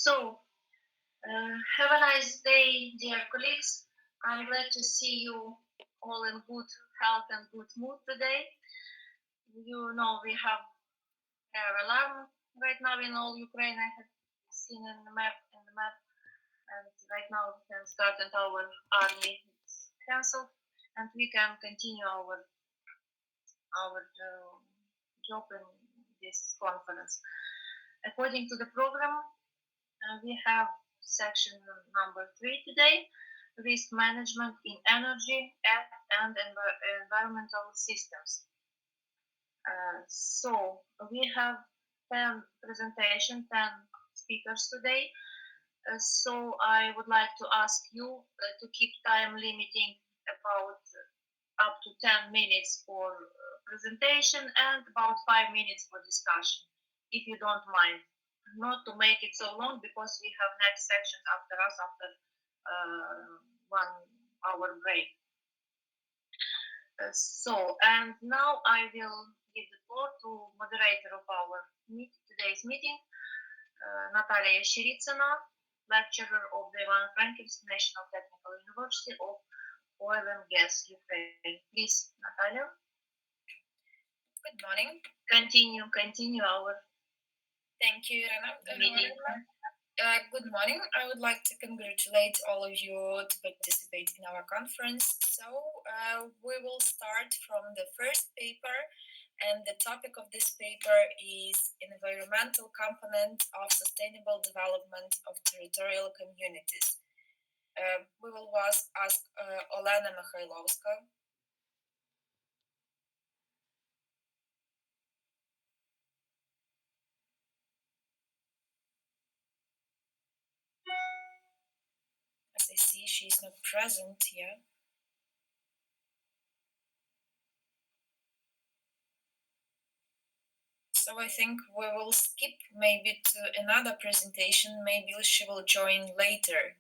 Have a nice day, dear colleagues. I'm glad to see you all in good health and good mood today. You know we have air alarm right now in all Ukraine. I have seen in the map, and right now we can start and our army is cancelled, and we can continue our job in this conference. According to the program, we have section number 3 today, risk management in energy and environmental systems. So we have 10 presentation, 10 speakers today. So I would like to ask you to keep time limiting about up to 10 minutes for presentation and about 5 minutes for discussion, if you don't mind. Not to make it so long because we have next section after us after 1 hour break. And now I will give the floor to moderator of our today's meeting, Natalia Shiritsina, lecturer of the Ivano-Frankivsk National Technical University of Oil and Gas, Ukraine. Please, Natalia. Good morning. Continue our Thank you, Irena. meeting. Good morning. I would like to congratulate all of you to participate in our conference. So we will start from the first paper, and the topic of this paper is environmental component of sustainable development of territorial communities. We will ask Olena Mikhailovska. As I see, she is not present here. So I think we will skip maybe to another presentation. Maybe she will join later.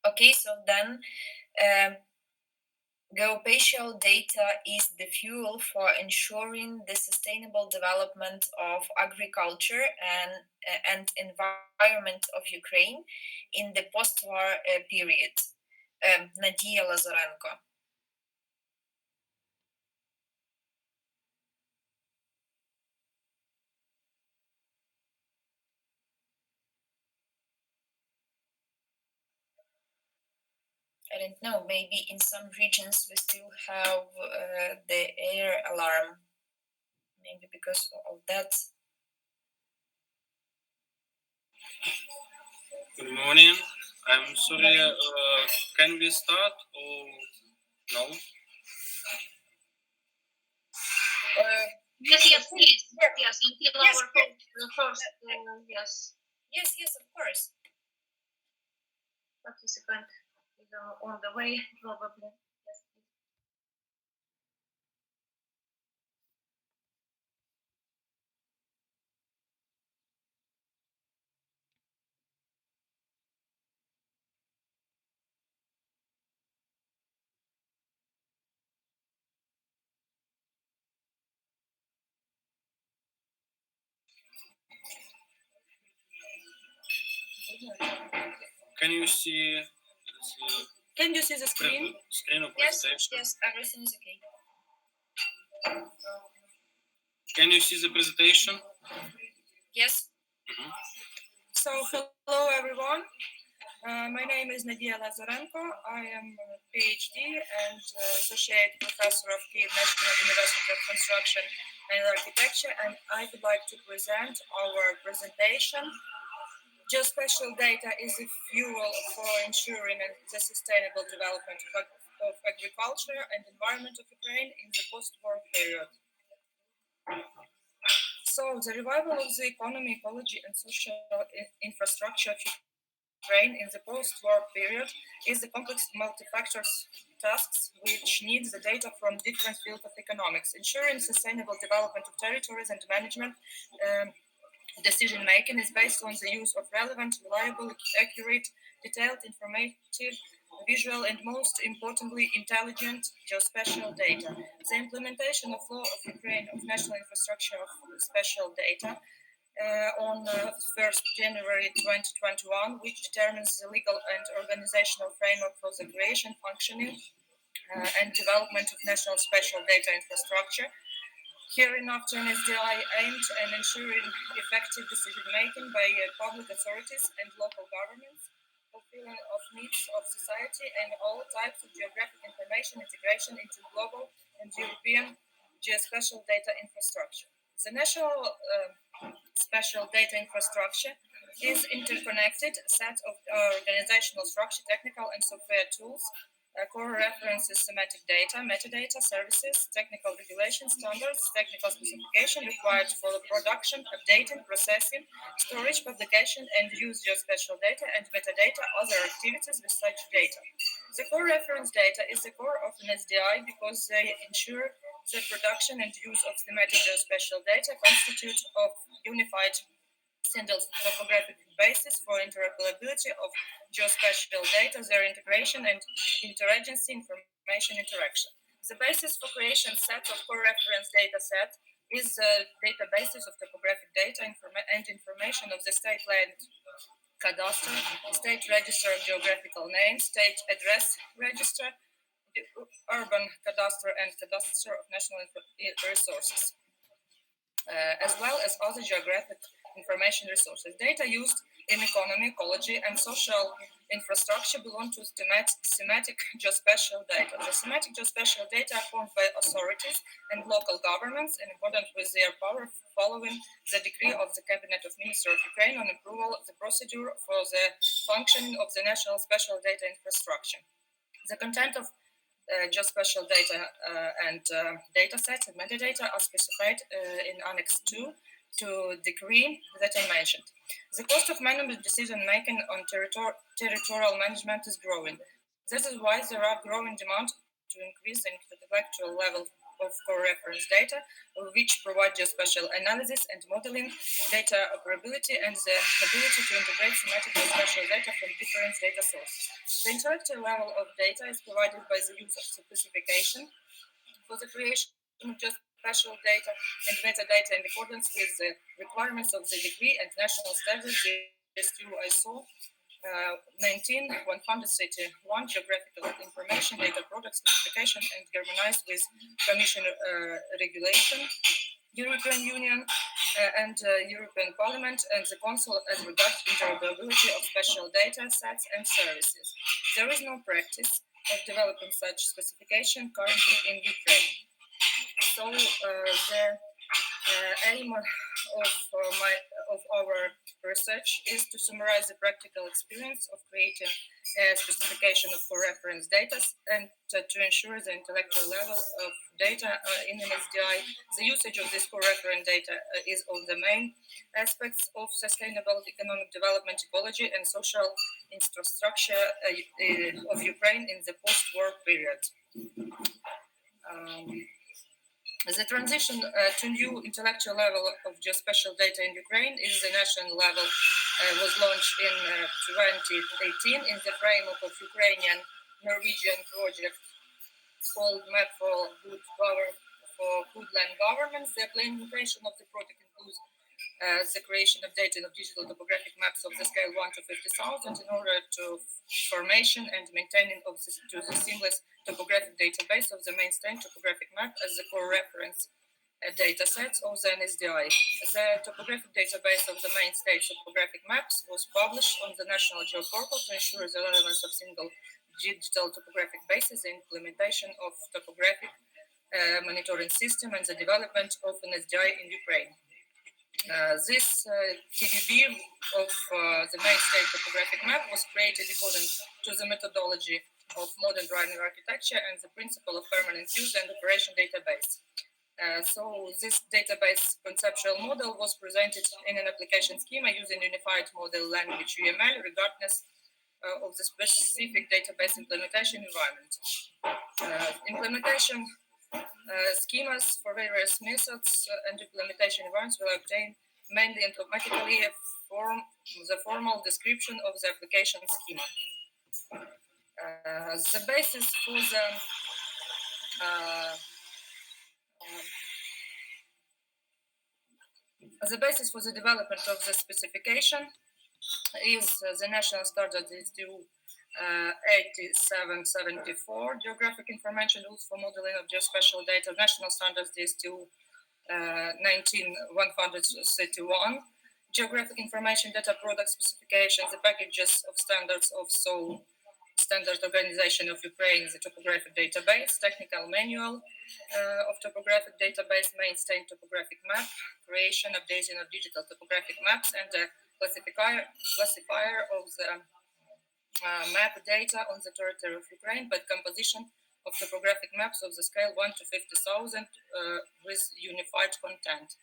Okay, so then geospatial data is the fuel for ensuring the sustainable development of agriculture and environment of Ukraine in the post-war period. Nadia Lazarenko. I don't know, maybe in some regions we still have the air alarm, maybe because of that. Good morning. I'm sorry, can we start or no? Yes, please. Yes, until Yes, our first, yes. Yes, of course. Participant is on the way, probably. Yes, please. Can you see? Can you see the screen? Screen of Yes, presentation? yes, everything is okay. Can you see the presentation? Yes. Mm-hmm. So hello everyone. My name is Nadia Lazarenko. I am a PhD and associate professor of Kyiv National University of Construction and Architecture, and I would like to present our presentation. Geospatial data is a fuel for ensuring the sustainable development of agriculture and environment of Ukraine in the post-war period. So the revival of the economy, ecology, and social infrastructure of Ukraine in the post-war period is a complex multi-factors tasks which needs the data from different fields of economics. Ensuring sustainable development of territories and management decision making is based on the use of relevant, reliable, accurate, detailed, informative, visual, and most importantly, intelligent geospatial data. The implementation of law of Ukraine of national infrastructure of spatial data on 1st January 2021, which determines the legal and organizational framework for the creation, functioning, and development of national spatial data infrastructure. Hereinafter, NSDI aimed at ensuring effective decision-making by public authorities and local governments, fulfilling of needs of society and all types of geographic information integration into global and European geospatial data infrastructure. The national spatial data infrastructure is interconnected set of organizational structure, technical and software tools, core references, semantic data, metadata, services, technical regulation standards, technical specification required for the production, updating, processing, storage, publication, and use geospatial data and metadata, other activities with such data. The core reference data is the core of an SDI because they ensure the production and use of thematic geospatial data constitute of unified single topographic basis for interoperability of geospatial data, their integration and interagency information interaction. The basis for creation set of core reference data set is databases of topographic data and information of the state land cadastre, state register of geographical names, state address register, urban cadastre, and cadastre of national resources, as well as other geographic information resources. Data used in economy, ecology, and social infrastructure belong to thematic geospatial data. The thematic geospatial data are formed by authorities and local governments in accordance with their power following the decree of the Cabinet of Ministers of Ukraine on approval of the procedure for the functioning of the national spatial data infrastructure. The content of geospatial data and data sets and metadata are specified in Annex 2 to decree that I mentioned. The cost of management decision making on territorial management is growing. This is why there are growing demand to increase the intellectual level of core reference data, which provide geospatial analysis and modeling, data operability, and the ability to integrate thematic geospatial data from different data sources. The intellectual level of data is provided by the use of specification for the creation of geospatial data and metadata in accordance with the requirements of the decree and national standards GS2 ISO 19131 geographical information data product specification and harmonized with Commission regulation, European Union and European Parliament and the Council as regards interoperability of special data sets and services. There is no practice of developing such specification currently in Ukraine. So the aim of our research is to summarize the practical experience of creating a specification of core reference data and to ensure the intellectual level of data in an SDI. The usage of this core reference data is of the main aspects of sustainable economic development, ecology, and social infrastructure of Ukraine in the post-war period. The transition to new intellectual level of geospatial data in Ukraine is the national level was launched in 2018 in the framework of Ukrainian Norwegian project called Map for Good Land Governance. The implementation of the project includes the creation of data of digital topographic maps of the scale 1 to 50,000 in order to formation and maintaining of the seamless topographic database of the main state topographic map as the core reference data sets of the NSDI. The topographic database of the main state topographic maps was published on the National Geoportal to ensure the relevance of single digital topographic bases, the implementation of topographic monitoring system, and the development of NSDI in Ukraine. This TDB of the main state topographic map was created according to the methodology of modern driving architecture and the principle of permanent use and operation database. So this database conceptual model was presented in an application schema using unified model language UML regardless of the specific database implementation environment. Implementation schemas for various methods and implementation environments will obtain mainly and automatically the formal description of the application schema. The basis for the The basis for the development of the specification is the national standard DSTU 8774, Geographic Information Rules for Modeling of Geospatial Data, National Standards DSTU 19131, Geographic Information Data Product Specifications, the packages of standards of SOL, Standard Organization of Ukraine, the Topographic Database, Technical Manual of Topographic Database, Maintain Topographic Map, Creation, Updating of Digital Topographic Maps, and the classifier of the map data on the territory of Ukraine by composition of topographic maps of the scale 1 to 50,000 with unified content.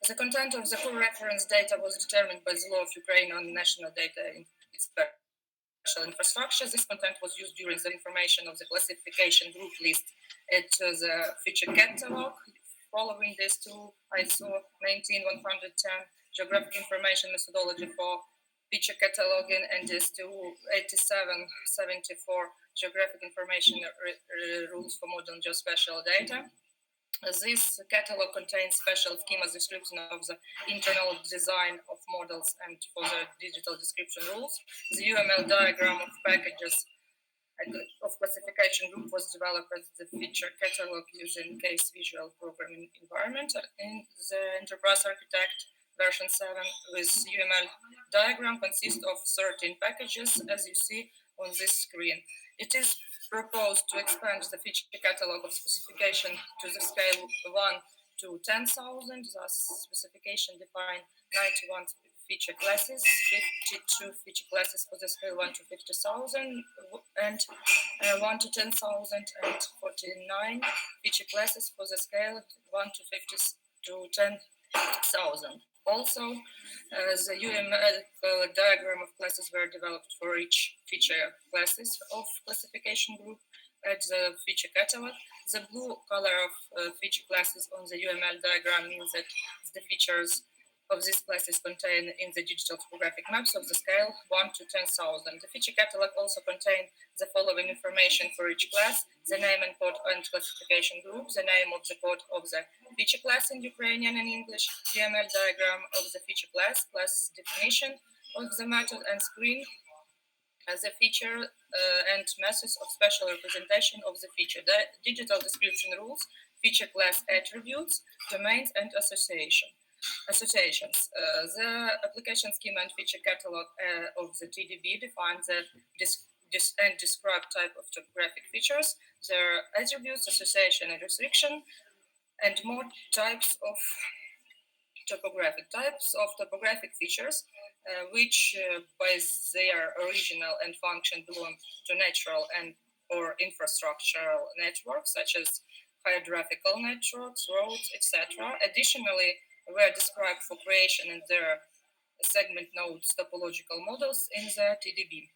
The content of the core reference data was determined by the law of Ukraine on national data in special infrastructure. This content was used during the information of the classification group list at the feature catalog. Following this to ISO 19110 geographic information methodology for feature cataloging and this to 8774 geographic information rules for modern geospatial data. This catalog contains special schemas description of the internal design of models and for the digital description rules. The UML diagram of packages of classification group was developed as the feature catalog using case visual programming environment in the enterprise architect version 7 with UML diagram consists of 13 packages as you see on this screen. It is proposed to expand the feature catalog of specification to the scale 1 to 10,000. Thus, specification define 91 feature classes, 52 feature classes for the scale 1 to 50,000, and 1 to 10,000, and 49 feature classes for the scale 1 to 50 to 10,000. Also, the UML diagram of classes were developed for each feature classes of classification group at the feature catalog. The blue color of feature classes on the UML diagram means that the features of these classes contained in the digital topographic maps of the scale 1 to 10,000. The feature catalog also contains the following information for each class: the name and code and classification group, the name of the code of the feature class in Ukrainian and English, UML diagram of the feature class, class definition of the method and screen as a feature and methods of special representation of the feature, the digital description rules, feature class attributes, domains, and associations. The application schema and feature catalog of the TDB defines the and describe type of topographic features, their attributes, association, and restriction, and more types of topographic features, which by their original and function belong to natural and or infrastructural networks such as hydrographical networks, roads, etc. Additionally, were described for creation in their segment nodes topological models in the TDB.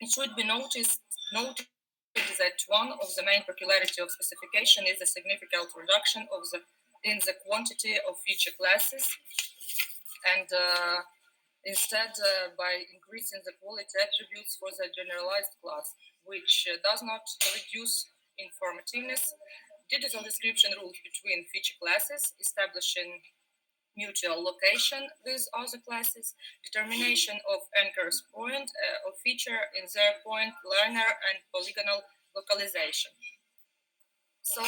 It should be noted that one of the main peculiarity of specification is the significant reduction in the quantity of feature classes, and instead by increasing the quality attributes for the generalized class, which does not reduce informativeness. Digital description rules between feature classes, establishing mutual location with other classes, determination of anchors point of feature in their point, linear and polygonal localization. So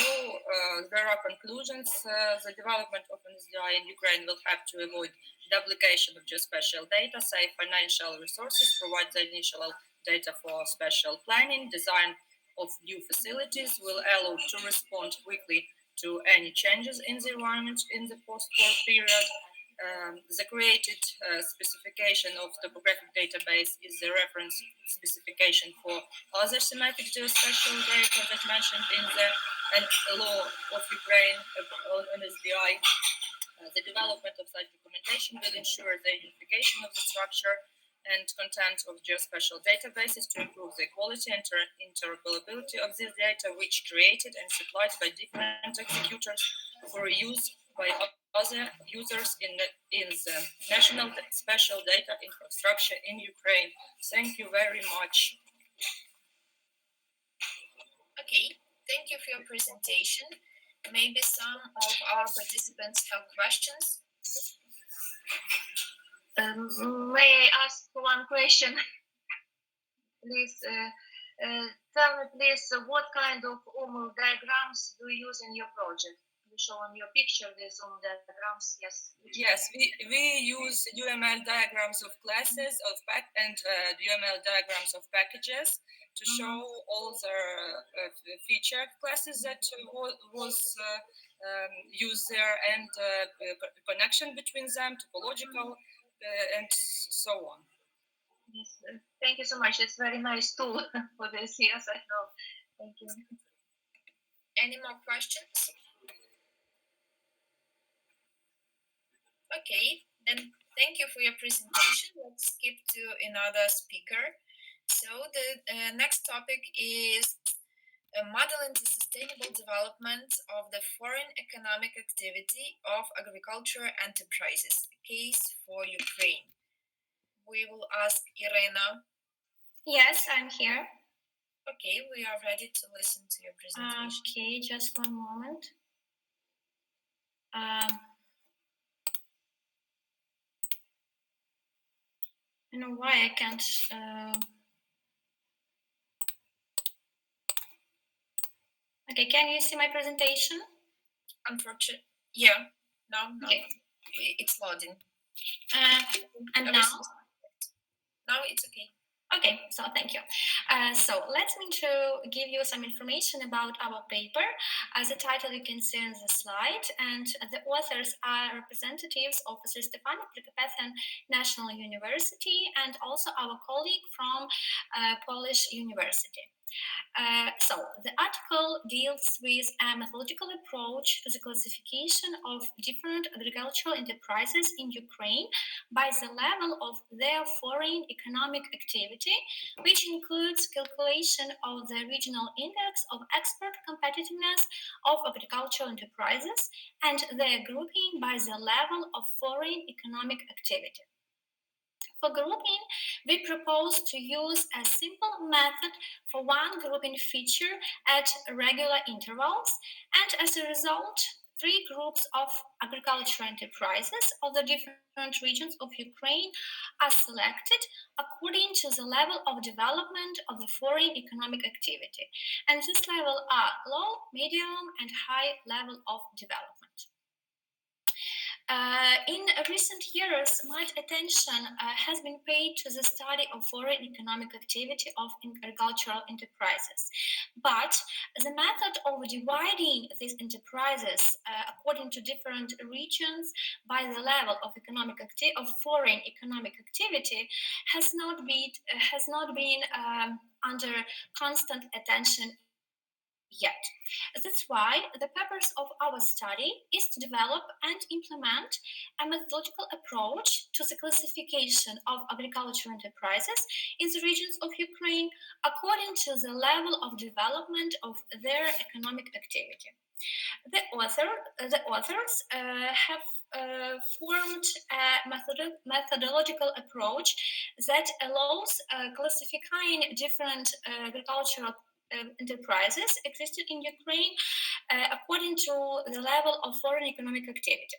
there are conclusions. The development of NSDI in Ukraine will have to avoid duplication of geospatial data, save financial resources, provide the initial data for spatial planning, design of new facilities, will allow to respond quickly to any changes in the environment in the post-war period. The created specification of topographic database is the reference specification for other thematic geospatial data that mentioned in the law of Ukraine on NSDI. The development of such documentation will ensure the unification of the structure and content of geospatial databases to improve the quality and interoperability of this data, which created and supplied by different executors for use by other users in the national spatial data infrastructure in Ukraine. Thank you very much. Okay, thank you for your presentation. Maybe some of our participants have questions. May I ask one question? Please tell me, please, what kind of UML diagrams do you use in your project? You show on your picture these UML diagrams, yes. Yes, we use UML diagrams of classes and UML diagrams of packages to show all the feature classes that was used there, and connection between them, topological, and so on. Yes, thank you so much. It's very nice tool for this. Yes, I know. Thank you. Any more questions? Okay, then thank you for your presentation. Let's skip to another speaker. So the next topic is modeling the sustainable development of the foreign economic activity of agriculture enterprises, a case for Ukraine. We will ask Irena. Yes, I'm here. Okay, we are ready to listen to your presentation. Okay, just one moment. I don't know why I can't. Okay, can you see my presentation? Unfortunately, yeah. No, okay. It's loading. And now? Now it's okay. Okay, so thank you. So let me to give you some information about our paper. As a title you can see on the slide, and the authors are representatives of the Stefano Prokopethan National University and also our colleague from Polish University. So the article deals with a methodological approach to the classification of different agricultural enterprises in Ukraine by the level of their foreign economic activity, which includes calculation of the regional index of export competitiveness of agricultural enterprises and their grouping by the level of foreign economic activity. For grouping, we propose to use a simple method for one grouping feature at regular intervals, and as a result, three groups of agricultural enterprises of the different regions of Ukraine are selected according to the level of development of the foreign economic activity. And this level are low, medium, and high level of development. In recent years, much attention has been paid to the study of foreign economic activity of agricultural enterprises. But the method of dividing these enterprises according to different regions by the level of foreign economic activity has not been under constant attention yet. That's why the purpose of our study is to develop and implement a methodological approach to the classification of agricultural enterprises in the regions of Ukraine according to the level of development of their economic activity. The authors have formed a methodological approach that allows classifying different agricultural enterprises existed in Ukraine according to the level of foreign economic activity.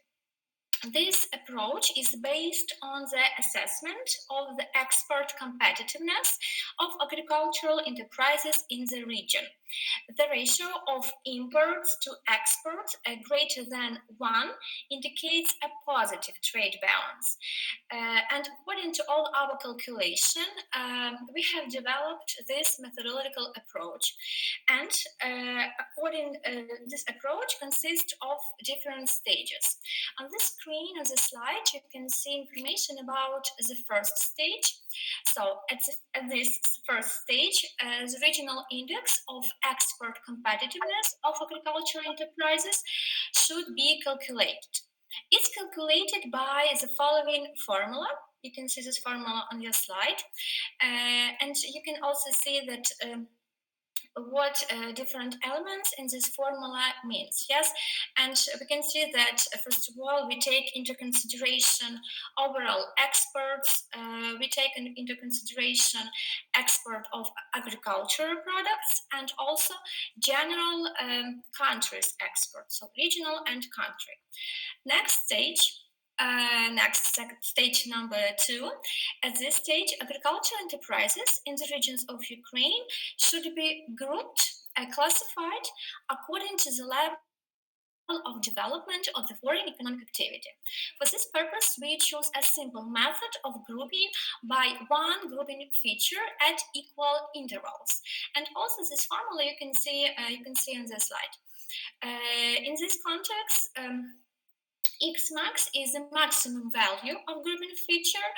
This approach is based on the assessment of the export competitiveness of agricultural enterprises in the region. The ratio of imports to exports greater than 1 indicates a positive trade balance. And according to all our calculation, we have developed this methodological approach. And this approach consists of different stages. On this screen, on the slide, you can see information about the first stage. So at this first stage, the regional index of export competitiveness of agricultural enterprises should be calculated. It's calculated by the following formula. You can see this formula on your slide. And you can also see that what different elements in this formula means. Yes, and we can see that first of all we take into consideration overall exports. We take into consideration export of agricultural products and also general countries export, so regional and country. Next stage. Stage number 2. At this stage, agricultural enterprises in the regions of Ukraine should be grouped and classified according to the level of development of the foreign economic activity. For this purpose, we choose a simple method of grouping by one grouping feature at equal intervals. And also, this formula you can see on the slide. In this context. X max is the maximum value of grouping feature,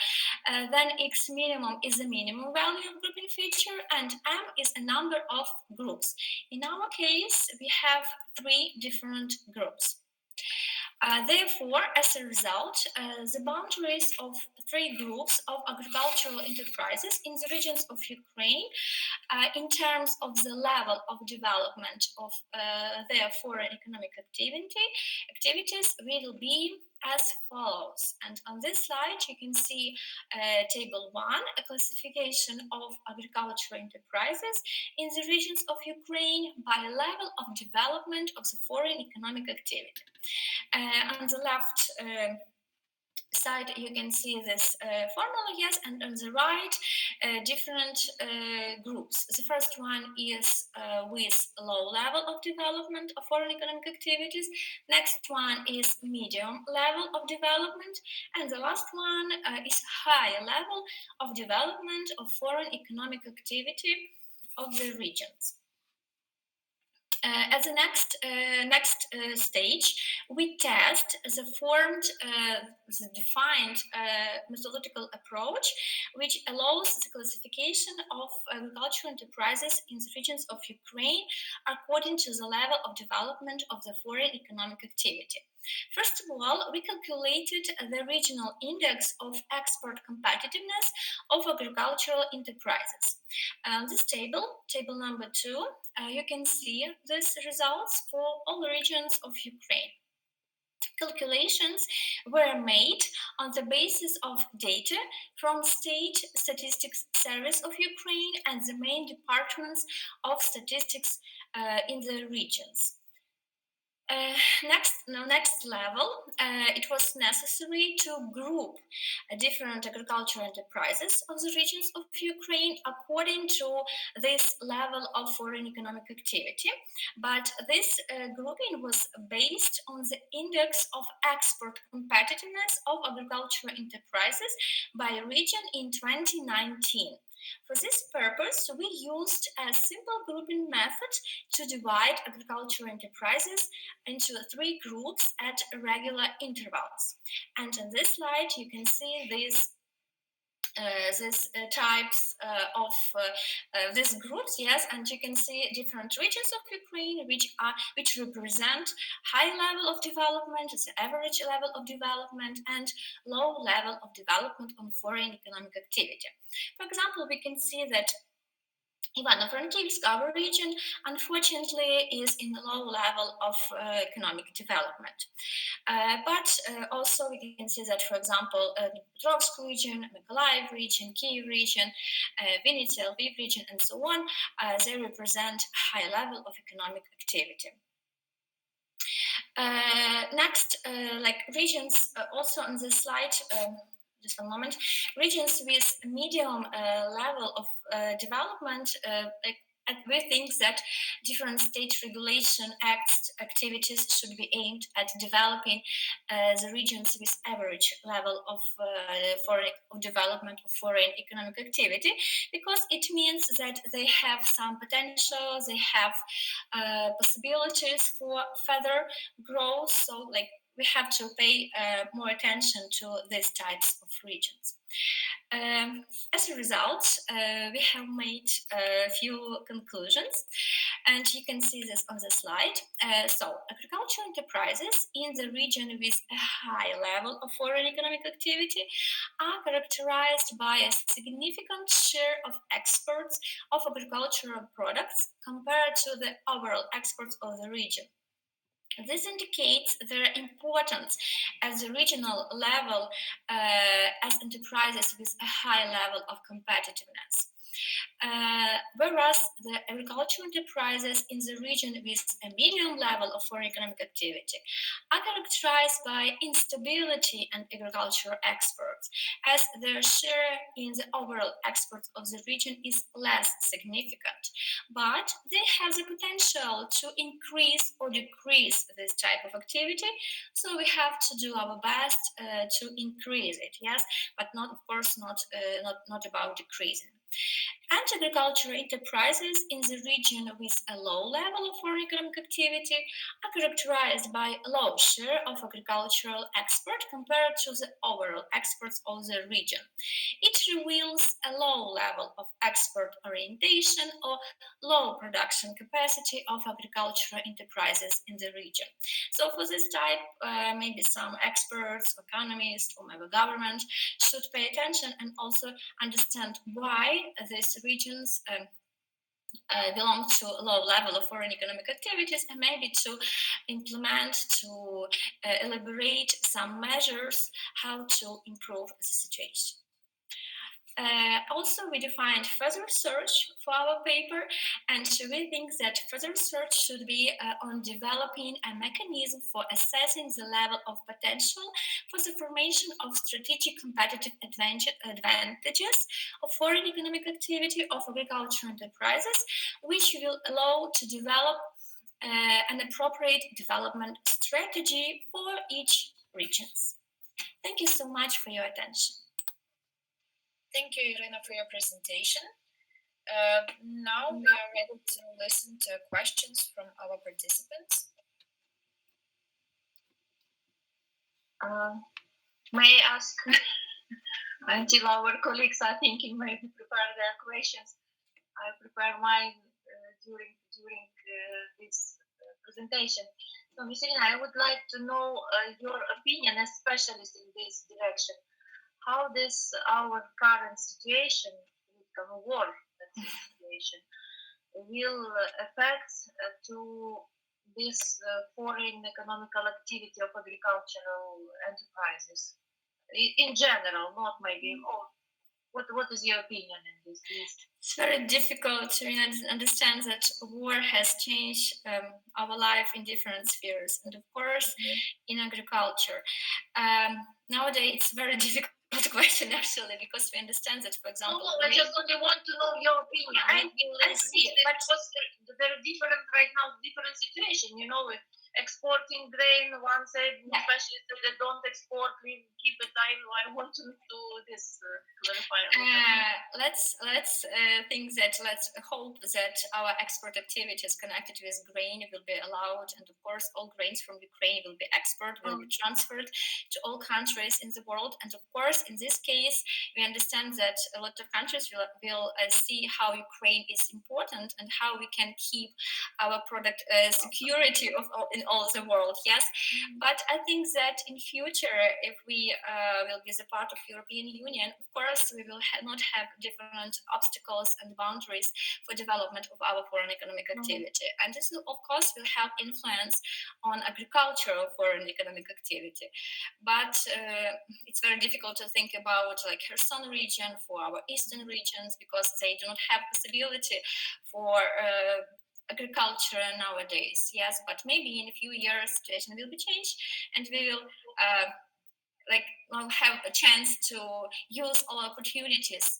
then X minimum is the minimum value of grouping feature, and M is a number of groups. In our case, we have 3 different groups. Therefore, as a result, the boundaries of 3 groups of agricultural enterprises in the regions of Ukraine, in terms of the level of development of their foreign economic activities, will be as follows. And on this slide, you can see table 1, a classification of agricultural enterprises in the regions of Ukraine by level of development of the foreign economic activity. On the left side, you can see this formula, yes, and on the right, different groups. The first one is with low level of development of foreign economic activities. Next one is medium level of development, and the last one is high level of development of foreign economic activity of the regions. At the next stage, we test the defined methodological approach, which allows the classification of agricultural enterprises in the regions of Ukraine according to the level of development of the foreign economic activity. First of all, we calculated the regional index of export competitiveness of agricultural enterprises. This table number 2, you can see these results for all regions of Ukraine. Calculations were made on the basis of data from State Statistics Service of Ukraine and the main departments of statistics in the regions. Next level, it was necessary to group different agricultural enterprises of the regions of Ukraine according to this level of foreign economic activity. But this grouping was based on the index of export competitiveness of agricultural enterprises by region in 2019. For this purpose, we used a simple grouping method to divide agricultural enterprises into 3 groups at regular intervals. And on this slide, you can see these types of these groups, yes, and you can see different regions of Ukraine which represent high level of development, the average level of development, and low level of development on foreign economic activity. For example, we can see that Ivano-Frankivsk, our region, unfortunately, is in a low level of economic development. But also we can see that, for example, Dnipropetrovsk region, Mykolaiv region, Kyiv region, Vinnytsia, Lviv region, and so on, they represent high level of economic activity. Next, like regions, also on this slide, just a moment, regions with medium level of development, and we think that different state regulation acts activities should be aimed at developing the regions with average level of development of foreign economic activity, because it means that they have some potential, they have possibilities for further growth. So, like we have to pay more attention to these types of regions. As a result, we have made a few conclusions, and you can see this on the slide. So, agricultural enterprises in the region with a high level of foreign economic activity are characterized by a significant share of exports of agricultural products compared to the overall exports of the region. This indicates their importance at the regional level as enterprises with a high level of competitiveness. Whereas the agricultural enterprises in the region with a medium level of foreign economic activity are characterized by instability in agricultural exports, as their share in the overall exports of the region is less significant. But they have the potential to increase or decrease this type of activity, so we have to do our best to increase it, yes, but not, of course, not about decreasing. And agricultural enterprises in the region with a low level of foreign economic activity are characterized by a low share of agricultural export compared to the overall exports of the region. It reveals a low level of export orientation or low production capacity of agricultural enterprises in the region. So for this type, maybe some experts, economists, or maybe government should pay attention and also understand why these regions belong to a low level of foreign economic activities, and maybe to implement, to elaborate some measures how to improve the situation. Also, we defined further research for our paper, and we think that further research should be on developing a mechanism for assessing the level of potential for the formation of strategic competitive advantages of foreign economic activity of agricultural enterprises, which will allow to develop an appropriate development strategy for each regions. Thank you so much for your attention. Thank you, Irina, for your presentation. Now we are ready to listen to questions from our participants. May I ask, until our colleagues are thinking, maybe prepare their questions. I prepare mine during this presentation. So, Ms. Irina, I would like to know your opinion as specialist in this direction. How this our current situation with the war situation will affect to this foreign economical activity of agricultural enterprises in general, not maybe. What is your opinion in this, please? It's very difficult to understand that war has changed our life in different spheres, and of course, in agriculture. Nowadays, it's very difficult question actually, because we understand that, for example, I just only want to know your opinion. I see, but they're different right now, different situation. You know, with exporting grain, one said, especially if they don't export, we keep it. I want to do this clarify. Let's think that let's hope that our export activities connected with grain will be allowed, and of course, all grains from Ukraine will be exported, will be transferred to all countries in the world, and of course, in this case, we understand that a lot of countries will see how Ukraine is important and how we can keep our product security in all the world. Yes, but I think that in future, if we will be the part of European Union, of course, we will not have different obstacles and boundaries for development of our foreign economic activity, and this will, of course, will have influence on agricultural foreign economic activity. But it's very difficult to think about like Kherson region for our eastern regions, because they do not have possibility for agriculture nowadays. Yes, but maybe in a few years situation will be changed, and we will have a chance to use all opportunities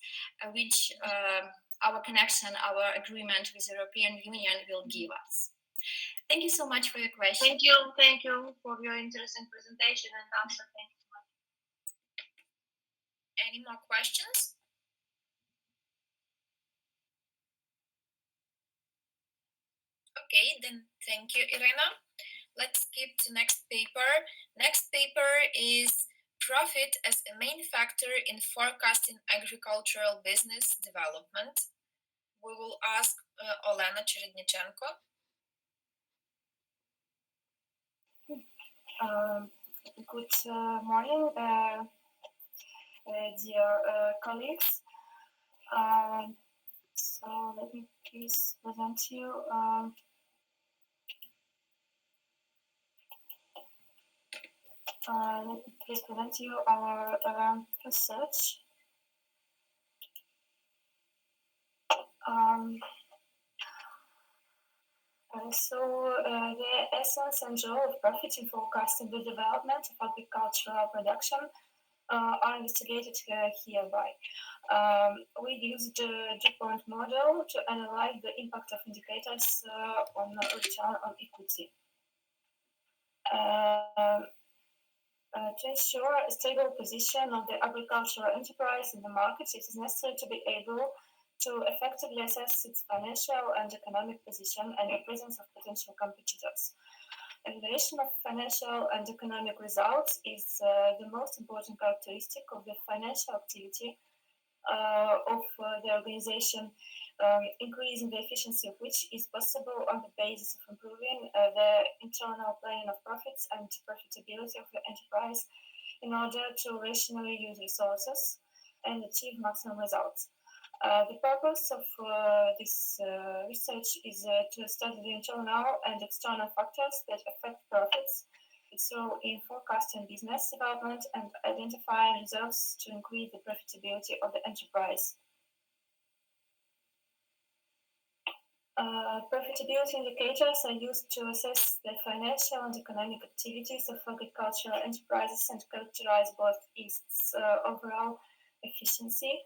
which our connection, our agreement with the European Union will give us. Thank you so much for your question. Thank you for your interesting presentation and answer. Thank you so much. Any more questions? Okay, then thank you, Irina. Let's skip to next paper. Next paper is Profit as a Main Factor in Forecasting Agricultural Business Development. We will ask Olena Cherednichenko. Good morning, dear colleagues. So let me please present you. Let me please present you our research. The essence and role of profit in forecasting the development of agricultural production are investigated hereby. We used the DuPont model to analyze the impact of indicators on return on equity. To ensure a stable position of the agricultural enterprise in the market, it is necessary to be able to effectively assess its financial and economic position and the presence of potential competitors. Evaluation of financial and economic results is the most important characteristic of the financial activity of the organization, increasing the efficiency of which is possible on the basis of improving the internal planning of profits and profitability of the enterprise in order to rationally use resources and achieve maximum results. The purpose of this research is to study the internal and external factors that affect profits, its role in forecasting business development, and identifying results to increase the profitability of the enterprise. Profitability indicators are used to assess the financial and economic activities of agricultural enterprises and characterize both its overall efficiency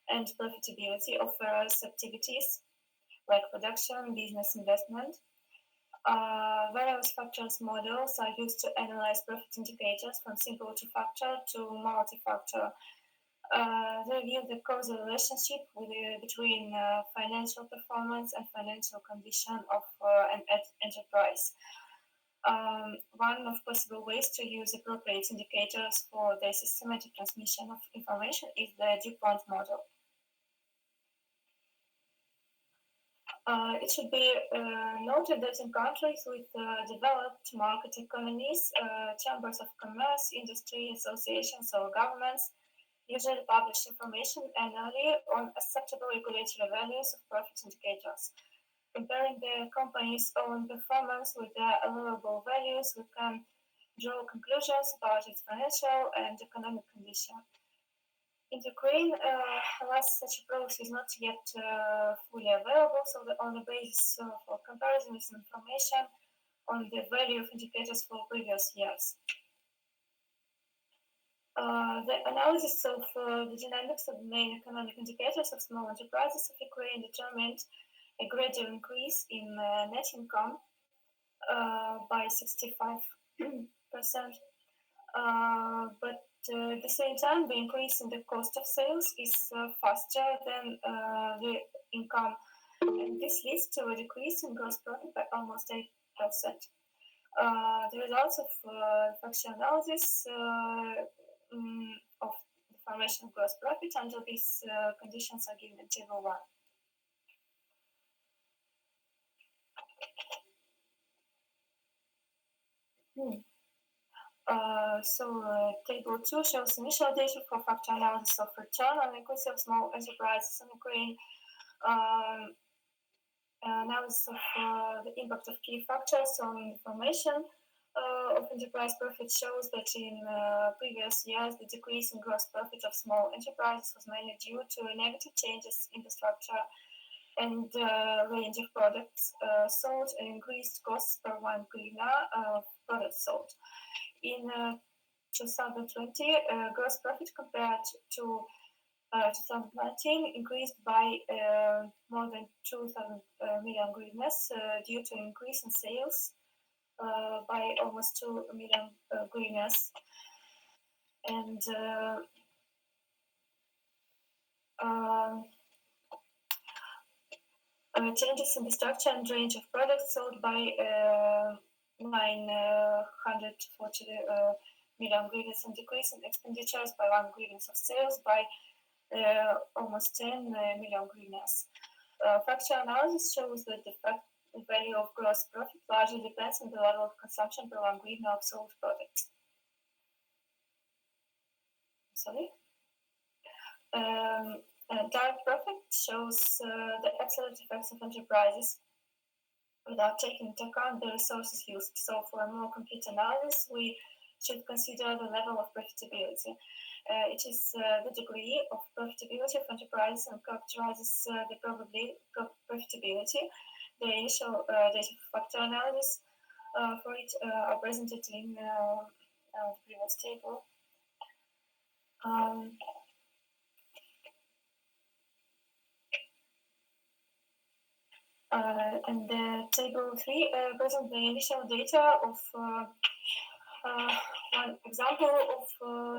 and profitability of various activities like production, business, investment. Various factors models are used to analyze profit indicators from single two-factor to multi-factor. They reveal the causal relationship between financial performance and financial condition of an enterprise. One of possible ways to use appropriate indicators for the systematic transmission of information is the DuPont model. It should be noted that in countries with developed market economies, chambers of commerce, industry associations, or governments usually publish information annually on acceptable regulatory values of profit indicators. Comparing the company's own performance with their allowable values, we can draw conclusions about its financial and economic condition. In Ukraine, alas, such approach is not yet fully available, so on the basis for comparison with information on the value of indicators for previous years. The analysis of the dynamics of the main economic indicators of small enterprises of Ukraine determined a gradual increase in net income by 65%, but at the same time, the increase in the cost of sales is faster than the income, and this leads to a decrease in gross profit by almost 8%. The results of factor analysis of the formation of gross profit under these conditions are given in Table 1. Table 2 shows initial data for factor analysis of return on equity of small enterprises in Ukraine. Analysis of the impact of key factors on information of enterprise profit shows that in previous years the decrease in gross profit of small enterprises was mainly due to negative changes in the structure and range of products sold and increased costs per 1 hryvnia of products sold. In 2020, gross profit compared to 2019 increased by more than 2,000 million hryvnias due to an increase in sales by almost 2 million hryvnias. And changes in the structure and range of products sold by 940 million hryvnias, and decrease in expenditures by 1 hryvnias of sales by almost 10 million hryvnias. Factor analysis shows that the value of gross profit largely depends on the level of consumption per 1 hryvnia of sold products. Sorry. Direct profit shows the absolute effects of enterprises without taking into account the resources used. So for a more complete analysis, we should consider the level of profitability. It is the degree of profitability of enterprise and characterizes the profitability. The initial data factor analysis for it are presented in the previous table. And the table 3 presents the initial data of one example of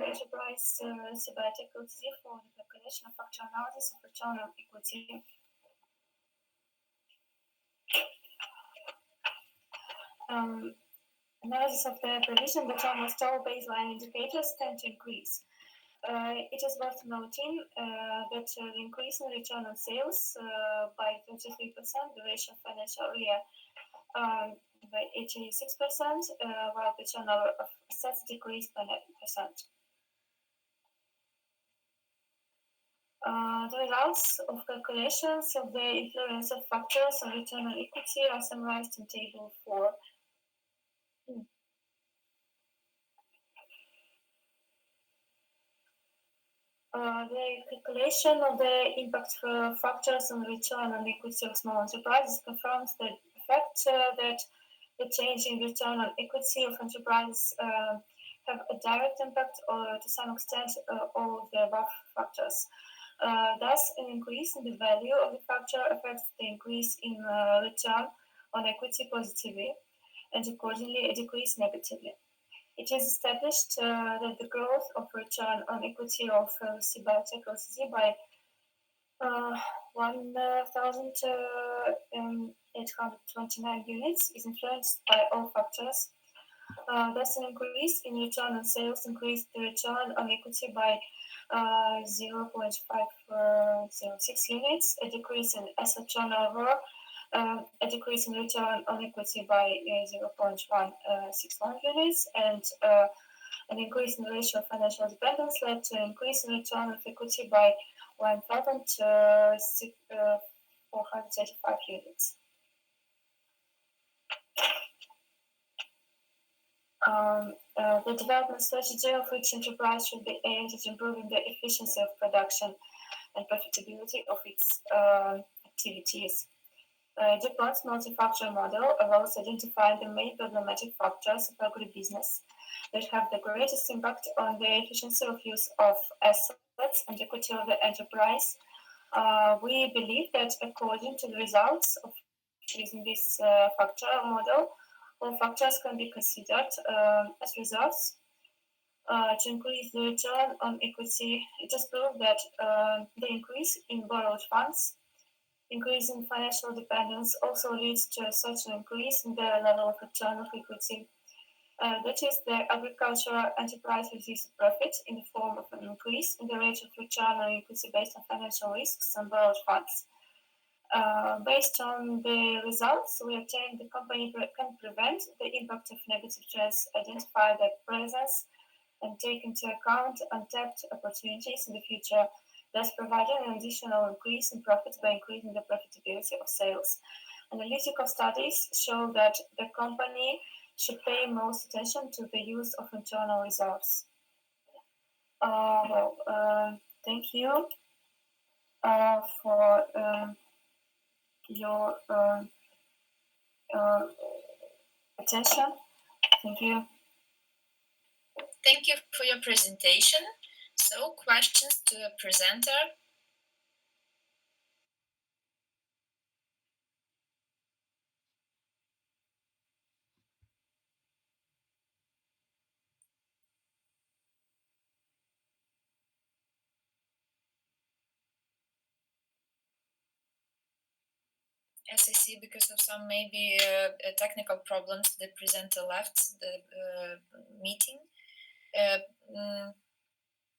enterprise symbiotic equity for the calculation of factor analysis of return on equity. Analysis of the provision that almost all baseline indicators tend to increase. It is worth noting that the increase in return on sales by 33%, the ratio of financial year by 86%, while the turnover of assets decreased by 9%. The results of calculations of the influence of factors on return on equity are summarized in table 4. The calculation of the impact factors on return on equity of small enterprises confirms the fact that the change in return on equity of enterprises have a direct impact to some extent all of the above factors. Thus, an increase in the value of the factor affects the increase in return on equity positively, and accordingly a decrease negatively. It is established that the growth of return on equity of symbiotic LCZ by 1,829 units is influenced by all factors. Thus, an increase in return on sales increased the return on equity by 0.506 units, a decrease in asset turnover, a decrease in return on equity by 0.161 units, and an increase in the ratio of financial dependence led to an increase in return on equity by 1,485 units. The development strategy of each enterprise should be aimed at improving the efficiency of production and profitability of its activities. DuPont's multi-factor model allows identifying the main problematic factors of agribusiness that have the greatest impact on the efficiency of use of assets and equity of the enterprise. We believe that according to the results of using this factor model, all factors can be considered as results to increase the return on equity. It is proved that the increase in borrowed funds, increase in financial dependence also leads to such an increase in the level of return of equity. That is, the agricultural enterprise receives a profit in the form of an increase in the rate of return on equity based on financial risks and borrowed funds. Based on the results we obtained, the company can prevent the impact of negative trends, identify their presence, and take into account untapped opportunities in the future, thus providing an additional increase in profit by increasing the profitability of sales. Analytical studies show that the company should pay most attention to the use of internal reserves. Thank you for your attention. Thank you. Thank you for your presentation. So, questions to the presenter? As I see, because of some maybe technical problems, the presenter left the meeting.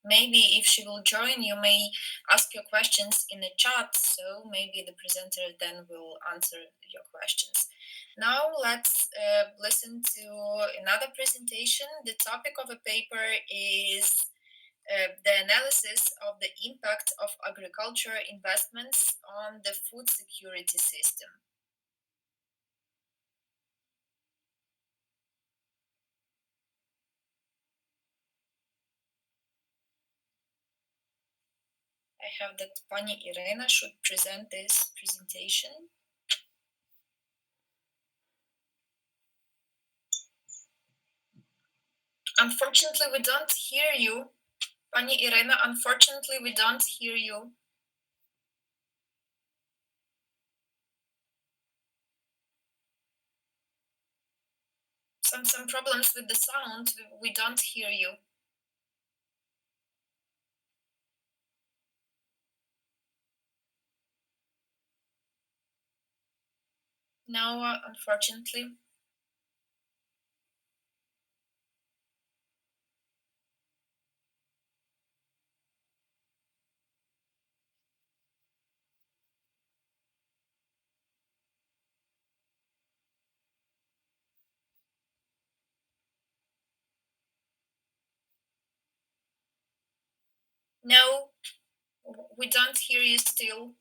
Maybe if she will join, you may ask your questions in the chat, so maybe the presenter then will answer your questions. Now let's listen to another presentation. The topic of a paper is the analysis of the impact of agriculture investments on the food security system. I have that Pani Irena should present this presentation. Unfortunately, we don't hear you. Pani Irena, unfortunately, we don't hear you. Some problems with the sound. We don't hear you. No, unfortunately. No, we don't hear you still.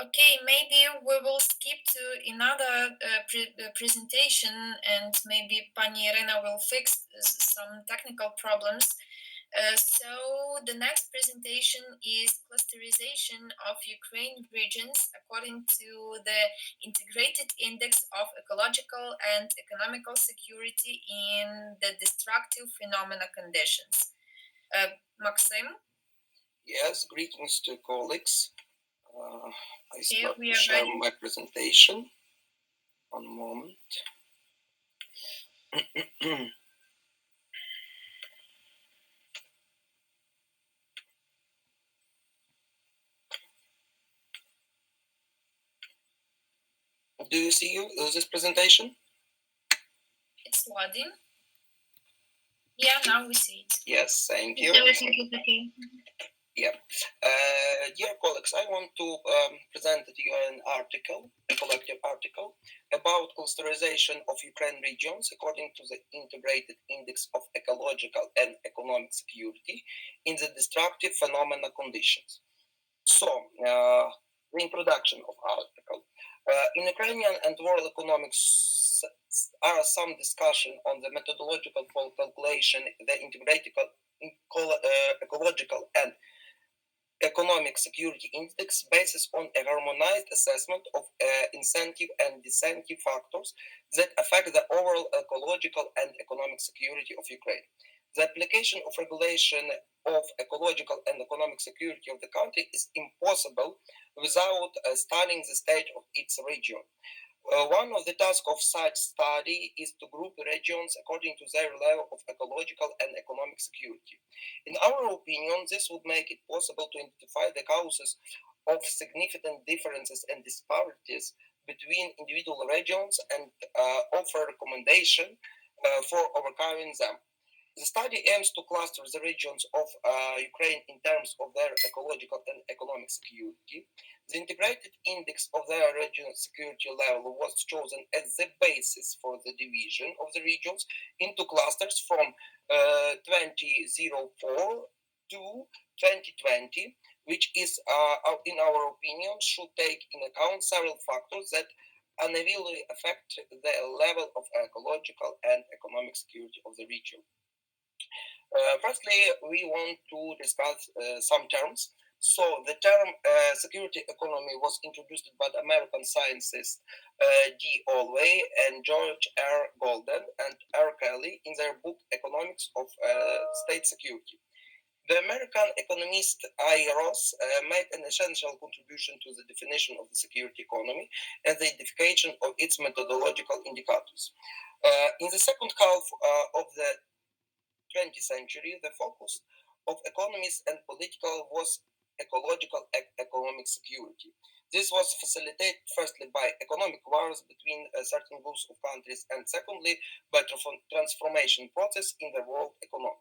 Okay, maybe we will skip to another presentation, and maybe Pani Irena will fix some technical problems. So the next presentation is clusterization of Ukraine regions according to the integrated index of ecological and economical security in the destructive phenomena conditions. Maxim? Yes, greetings to colleagues. I Okay, start we to are share ready. my presentation. One moment. Do you see this presentation? It's loading. Yeah, now we see it. Yes, thank you. Everything is okay. Yeah. Dear colleagues, I want to present to you an article, a collective article, about clusterization of Ukraine regions according to the integrated index of ecological and economic security in the destructive phenomena conditions. So, the introduction of article. In Ukrainian and world economics are some discussion on the methodological for calculation, the integrated ecological and economic security index basis on a harmonized assessment of incentive and disincentive factors that affect the overall ecological and economic security of Ukraine. The application of regulation of ecological and economic security of the country is impossible without studying the state of its region. One of the tasks of such study is to group regions according to their level of ecological and economic security. In our opinion, this would make it possible to identify the causes of significant differences and disparities between individual regions and offer recommendation for overcoming them. The study aims to cluster the regions of Ukraine in terms of their ecological and economic security. The integrated index of their regional security level was chosen as the basis for the division of the regions into clusters from 2004 to 2020, which is, in our opinion, should take in account several factors that unevenly affect the level of ecological and economic security of the region. Firstly, we want to discuss some terms. So the term security economy was introduced by the American scientists D. Olway and George R. Golden and R. Kelly in their book Economics of State Security. The American economist I. Ross made an essential contribution to the definition of the security economy and the identification of its methodological indicators. In the second half of the 20th century, the focus of economists and political was ecological economic security. This was facilitated firstly by economic wars between certain groups of countries and secondly by transformation process in the world economy.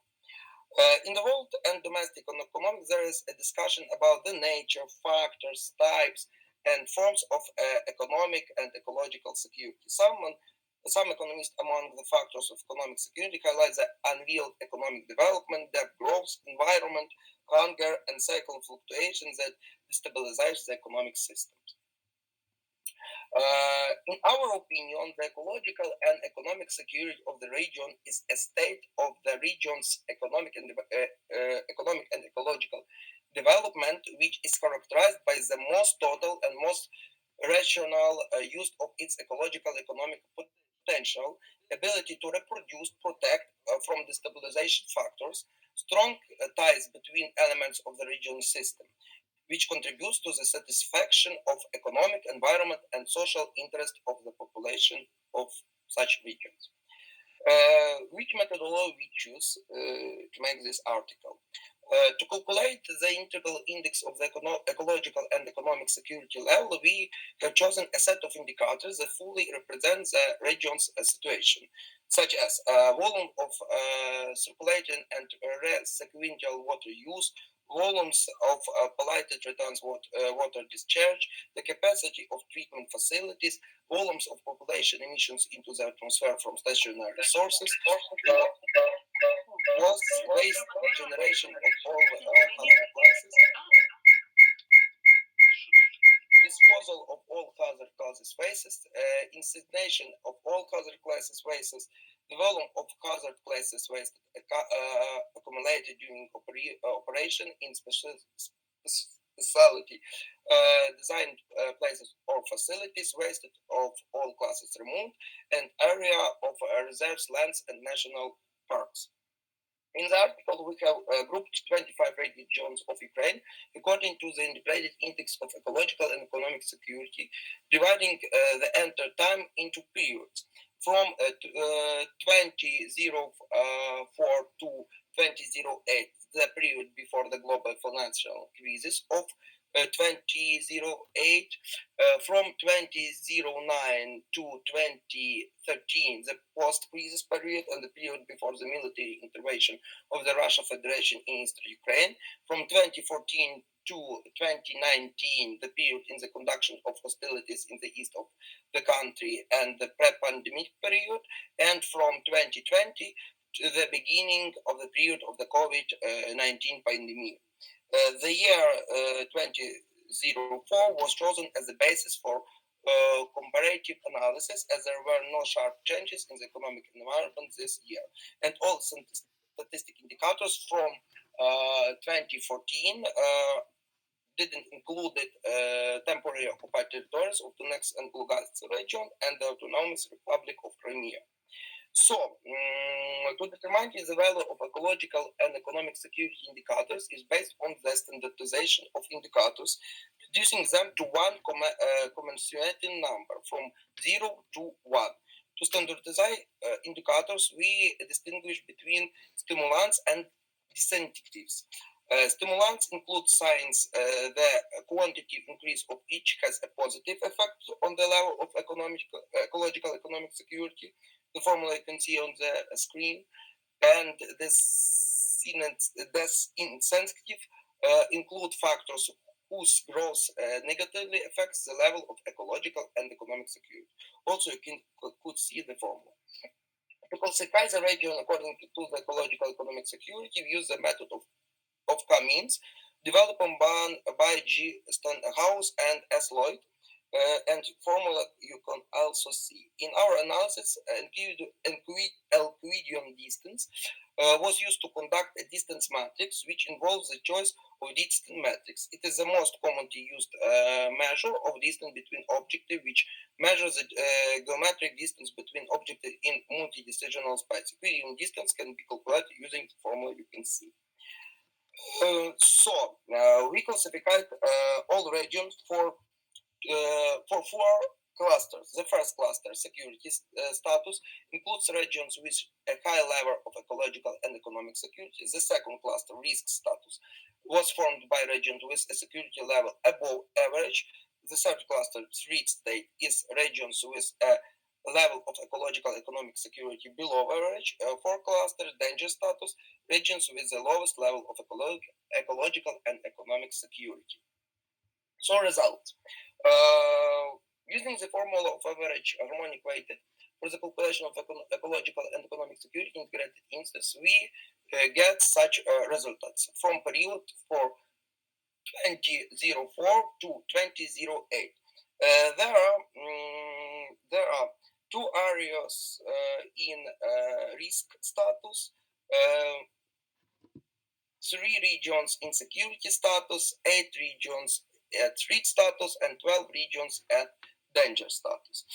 In the world and domestic economics, there is a discussion about the nature, factors, types, and forms of economic and ecological security. Some economists among the factors of economic security highlight the unreal economic development, debt growth, environment, hunger, and cycle fluctuations that destabilize the economic system. In our opinion, the ecological and economic security of the region is a state of the region's economic and ecological development, which is characterized by the most total and most rational use of its ecological economic potential, ability to reproduce, protect from destabilization factors, strong ties between elements of the regional system, which contributes to the satisfaction of economic, environment, and social interest of the population of such regions. Which methodology we choose to make this article? To calculate the integral index of the ecological and economic security level, we have chosen a set of indicators that fully represent the region's situation, such as volume of circulating and sequential water use, volumes of polluted returns water discharge, the capacity of treatment facilities, volumes of population emissions into the atmosphere from stationary sources, waste generation of all hazard classes, disposal of all hazard classes wastes, incineration of all hazard classes wastes, the volume of hazard classes waste accumulated during operation in specialty designed places or facilities, wasted of all classes removed, and area of reserves, lands, and national parks. In the article, we have grouped 25 regions of Ukraine according to the integrated index of ecological and economic security, dividing the entire time into periods from 2004 to 2008, the period before the global financial crisis, of 2008, from 2009 to 2013, the post-crisis period and the period before the military intervention of the Russian Federation in Eastern Ukraine, from 2014 to 2019, the period in the conduction of hostilities in the east of the country and the pre-pandemic period, and from 2020 to the beginning of the period of the COVID-19 pandemic. The year 2004 was chosen as the basis for comparative analysis, as there were no sharp changes in the economic environment this year, and all statistic indicators from 2014 didn't include temporary occupied territories of Donetsk and Lugansk region and the Autonomous Republic of Crimea. So, to determine the value of ecological and economic security indicators is based on the standardization of indicators, reducing them to one commensurating number from 0 to 1. To standardize indicators, we distinguish between stimulants and disincentives. Stimulants include signs the quantitative increase of each has a positive effect on the level of ecological economic security. The formula you can see on the screen, and this insensitive include factors whose growth negatively affects the level of ecological and economic security. Also, you could see the formula. To classify the region according to the ecological economic security, we use the method of Cummins, developed by G. Stenhouse and S. Lloyd. And formula you can also see. In our analysis, Euclidean distance was used to conduct a distance matrix, which involves the choice of distance matrix. It is the most commonly used measure of distance between objects, which measures the geometric distance between objects in multi-decisional space. Euclidean distance can be calculated using the formula you can see. We classified all regions for four clusters. The first cluster, security status, includes regions with a high level of ecological and economic security. The second cluster, risk status, was formed by regions with a security level above average. The third cluster, threat state, is regions with a level of ecological economic security below average. Fourth cluster, danger status, regions with the lowest level of ecological and economic security. So results. Using the formula of average harmonic weighted for the calculation of ecological and economic security integrated instance, we get such results from period for 2004 to 2008. There are two areas in risk status, 3 regions in security status, 8 regions at threat status, and 12 regions at danger status.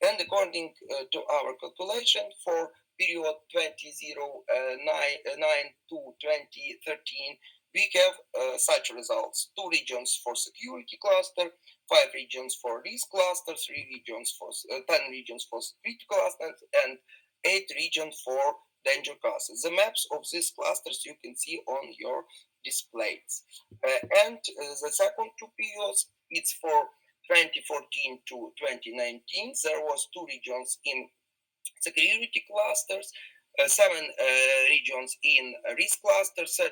And according to our calculation for period 2009 to 2013, we have such results: 2 regions for security cluster, 5 regions for risk cluster, 3 regions for 10 regions for threat cluster, and 8 regions for danger classes. The maps of these clusters you can see on your displays. And the second 2 periods, it's for 2014 to 2019. There was 2 regions in security clusters, 7 regions in risk clusters, 10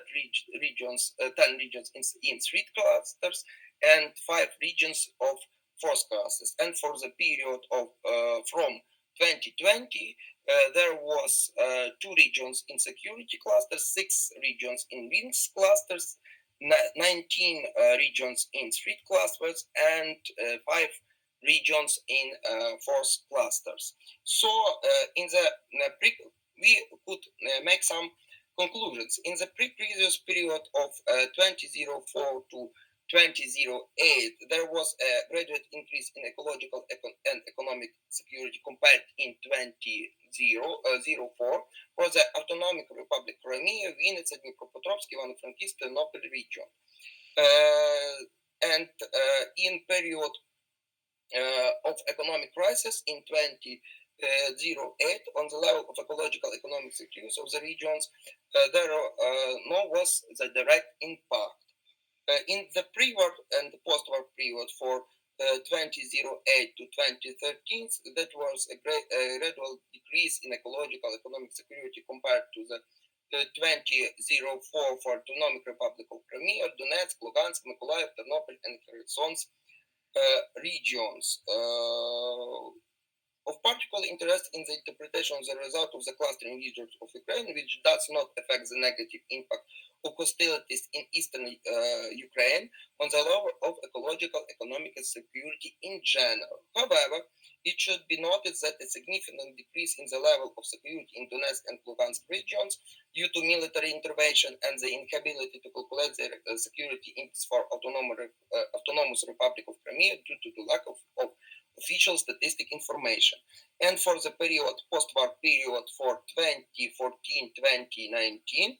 regions in threat clusters, and 5 regions of force clusters. And for the period of from 2020, there was 2 regions in security clusters, 6 regions in risk clusters, 19 regions in threat clusters, and 5 regions in force clusters. So in the we could make some conclusions. In the previous period of 2004 to 2008, there was a gradual increase in ecological and economic security compared in 2004 for the Autonomic Republic Crimea, Vinnytsia, Dnipropetrovsk, Ivano-Frankivsk, Ternopil region. And in period of economic crisis in 2008, on the level of ecological economic security of the regions, there was the direct impact. In the pre-war and post-war period for 2008 to 2013, that was a gradual decrease in ecological economic security compared to the 2004 for Autonomic Republic of Crimea, Donetsk, Lugansk, Mykolaiv, Ternopil, and Kherson's regions. Of particular interest in the interpretation of the result of the clustering regions of Ukraine, which does not affect the negative impact of hostilities in eastern Ukraine on the level of ecological, economic, and security in general. However, it should be noted that a significant decrease in the level of security in Donetsk and Lugansk regions due to military intervention and the inability to calculate the security index for Autonomous Republic of Crimea due to the lack of official statistic information. And for the period post-war period for 2014-2019,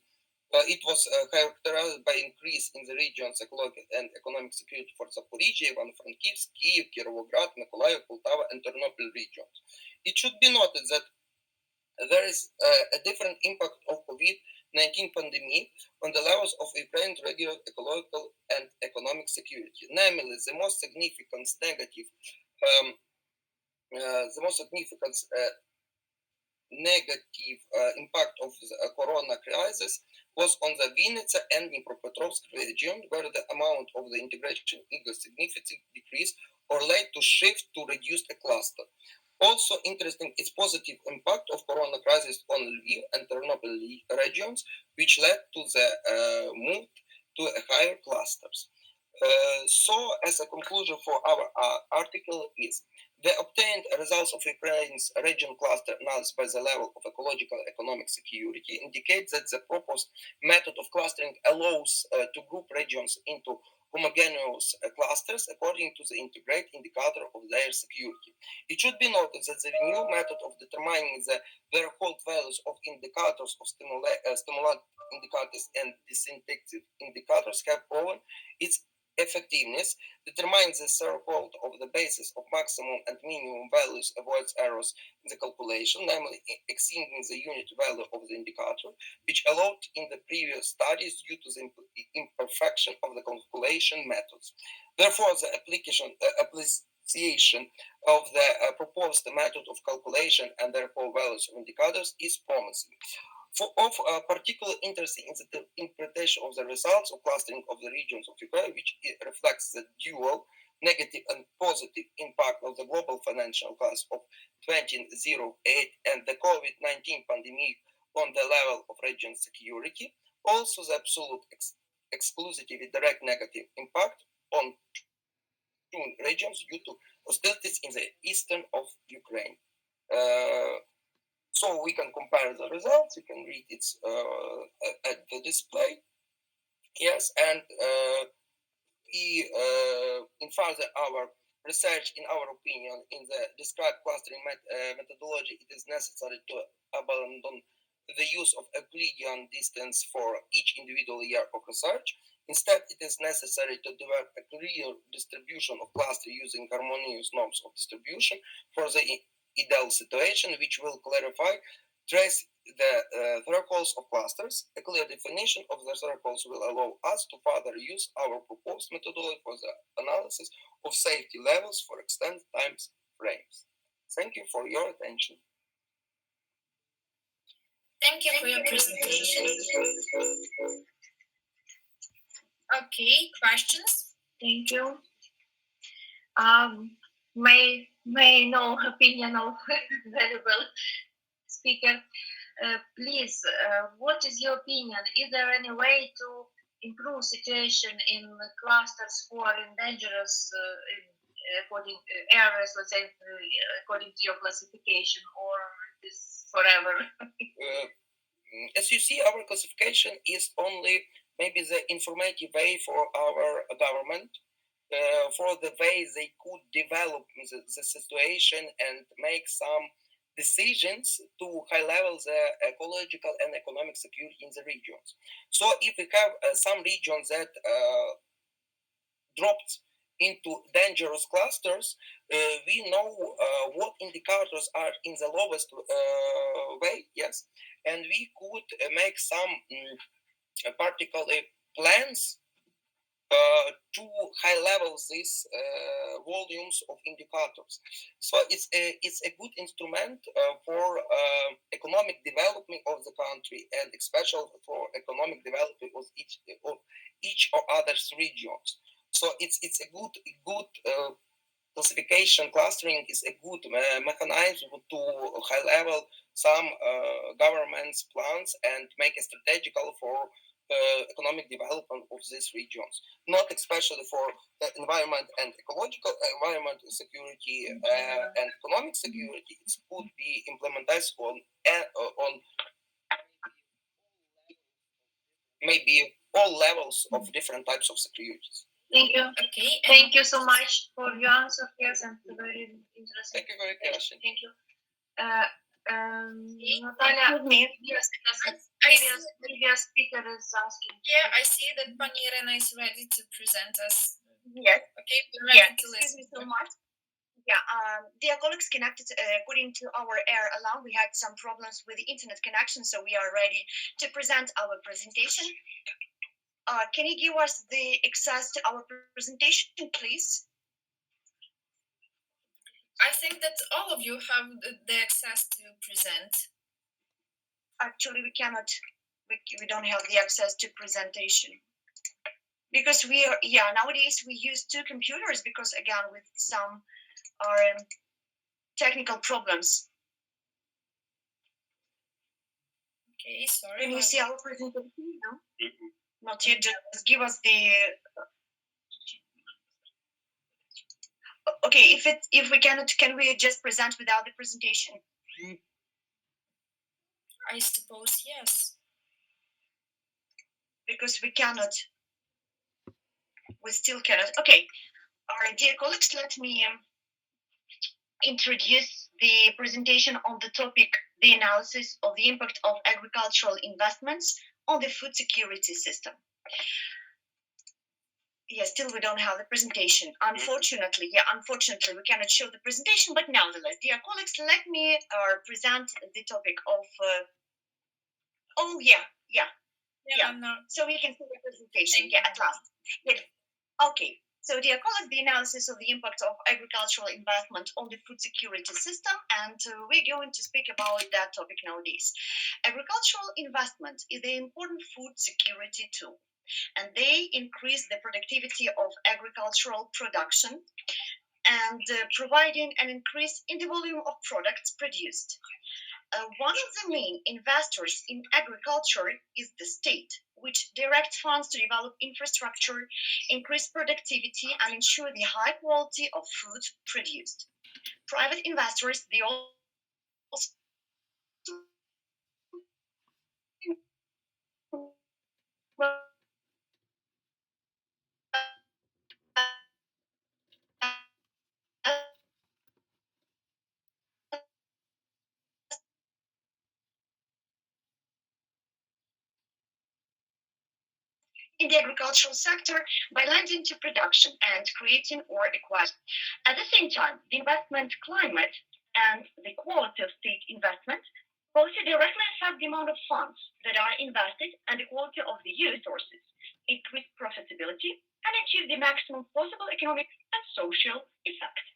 it was characterized by increase in the region's ecological and economic security for Zaporizhia, Ivano-Frankivsk, Kyiv, Kirovograd, Mykolaiv, Poltava, and Ternopil regions. It should be noted that there is a different impact of COVID-19 pandemic on the levels of Ukraine's regular ecological and economic security. Namely, the most significant negative impact of the corona crisis was on the Vinnytsia and Dnipropetrovsk region, where the amount of the integration either significantly decreased or led to shift to reduced a cluster. Also interesting is positive impact of corona crisis on Lviv and Ternopil regions, which led to the move to higher clusters. So, as a conclusion for our article is, the obtained results of Ukraine's region cluster analysis by the level of ecological economic security indicate that the proposed method of clustering allows to group regions into homogeneous clusters according to the integrated indicator of their security. It should be noted that the new method of determining the threshold values of indicators of stimulant indicators and disinfective indicators have proven its effectiveness. Determines the threshold of the basis of maximum and minimum values avoids errors in the calculation, namely exceeding the unit value of the indicator, which allowed in the previous studies due to the imperfection of the calculation methods. Therefore, the application of the proposed method of calculation and therefore values of indicators is promising. Of particular interest in the interpretation of the results of clustering of the regions of Ukraine, which reflects the dual negative and positive impact of the global financial crisis of 2008 and the COVID-19 pandemic on the level of region security, also the absolute exclusively direct negative impact on two regions due to hostilities in the eastern of Ukraine. So we can compare the results. You can read it at the display. Yes, and in further our research, in our opinion, in the described clustering methodology, it is necessary to abandon the use of Euclidean distance for each individual year of research. Instead, it is necessary to develop a clear distribution of cluster using harmonious norms of distribution for the ideal situation, which will clarify, trace the thresholds of clusters. A clear definition of the thresholds will allow us to further use our proposed methodology for the analysis of safety levels for extended time frames. Thank you for your attention. Thank you for your presentation. Okay, questions? Thank you. May no opinion of valuable speaker. Please, what is your opinion? Is there any way to improve situation in clusters who are in dangerous according areas, let's say, according to your classification, or this forever? As you see, our classification is only maybe the informative way for our government, for the way they could develop the situation and make some decisions to high level the ecological and economic security in the regions. So if we have some regions that dropped into dangerous clusters, we know what indicators are in the lowest way, yes, and we could make some particular plans to high level these volumes of indicators. So it's a good instrument for economic development of the country, and especially for economic development of each or others regions. So it's a good classification. Clustering is a good mechanism to high level some government's plans and make it strategical for economic development of these regions, not especially for environment and ecological environment security and economic security. It could be implemented on maybe all levels of different types of securities. Thank you. Okay. Thank you so much for your answer. Yes, and very interesting. Thank you for your question. Thank you. Natalia, yes, previous speaker is asking. Yeah, I see that Pani Irena is ready to present us. Yes. Okay, we're ready to Excuse listen. me so much. Yeah, dear colleagues, connected according to our air alarm, we had some problems with the internet connection, so we are ready to present our presentation. Can you give us the access to our presentation, please? I think that all of you have the access to present. Actually, we cannot. We don't have the access to presentation because we are. Yeah, nowadays we use two computers because again with some technical problems. Okay, sorry. Can you see our presentation? No, not yet. Just give us the. Okay, if we cannot, can we just present without the presentation? I suppose yes. Because we cannot. We still cannot. Okay, dear colleagues, let me introduce the presentation on the topic, the analysis of the impact of agricultural investments on the food security system. Yeah, still we don't have the presentation. Unfortunately, we cannot show the presentation, but nevertheless, dear colleagues, let me present the topic of, No. so we can see the presentation, at last. Yeah. Okay, so dear colleagues, the analysis of the impact of agricultural investment on the food security system, and we're going to speak about that topic nowadays. Agricultural investment is an important food security tool, and they increase the productivity of agricultural production and providing an increase in the volume of products produced. One of the main investors in agriculture is the state, which directs funds to develop infrastructure, increase productivity, and ensure the high quality of food produced. Private investors, they also in the agricultural sector by lending to production and creating or acquiring. At the same time, the investment climate and the quality of state investment policy directly affect the amount of funds that are invested and the quality of the resources, increase profitability, and achieve the maximum possible economic and social effect.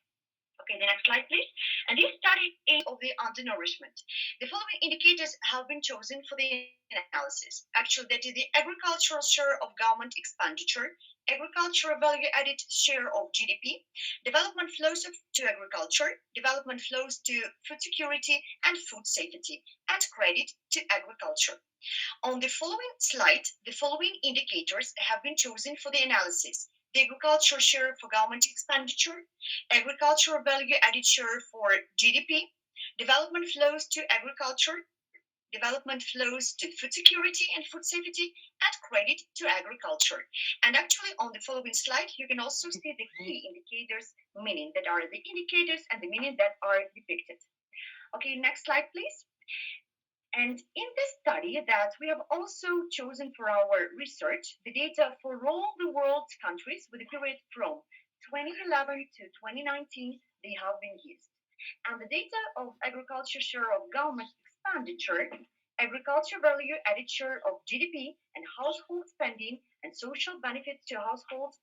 Okay, the next slide, please. And this study is of the undernourishment. The following indicators have been chosen for the analysis. Actually, that is the agricultural share of government expenditure, agricultural value added share of GDP, development flows to agriculture, development flows to food security and food safety, and credit to agriculture. On the following slide, the following indicators have been chosen for the analysis. The agricultural share for government expenditure, agricultural value added share for GDP, development flows to agriculture, development flows to food security and food safety, and credit to agriculture. And actually, on the following slide, you can also see the key indicators, meaning that are the indicators and the meaning that are depicted. Okay, next slide, please. And in this study that we have also chosen for our research, the data for all the world's countries with the period from 2011 to 2019, they have been used. And the data of agriculture share of government expenditure, agriculture value added share of GDP, and household spending and social benefits to households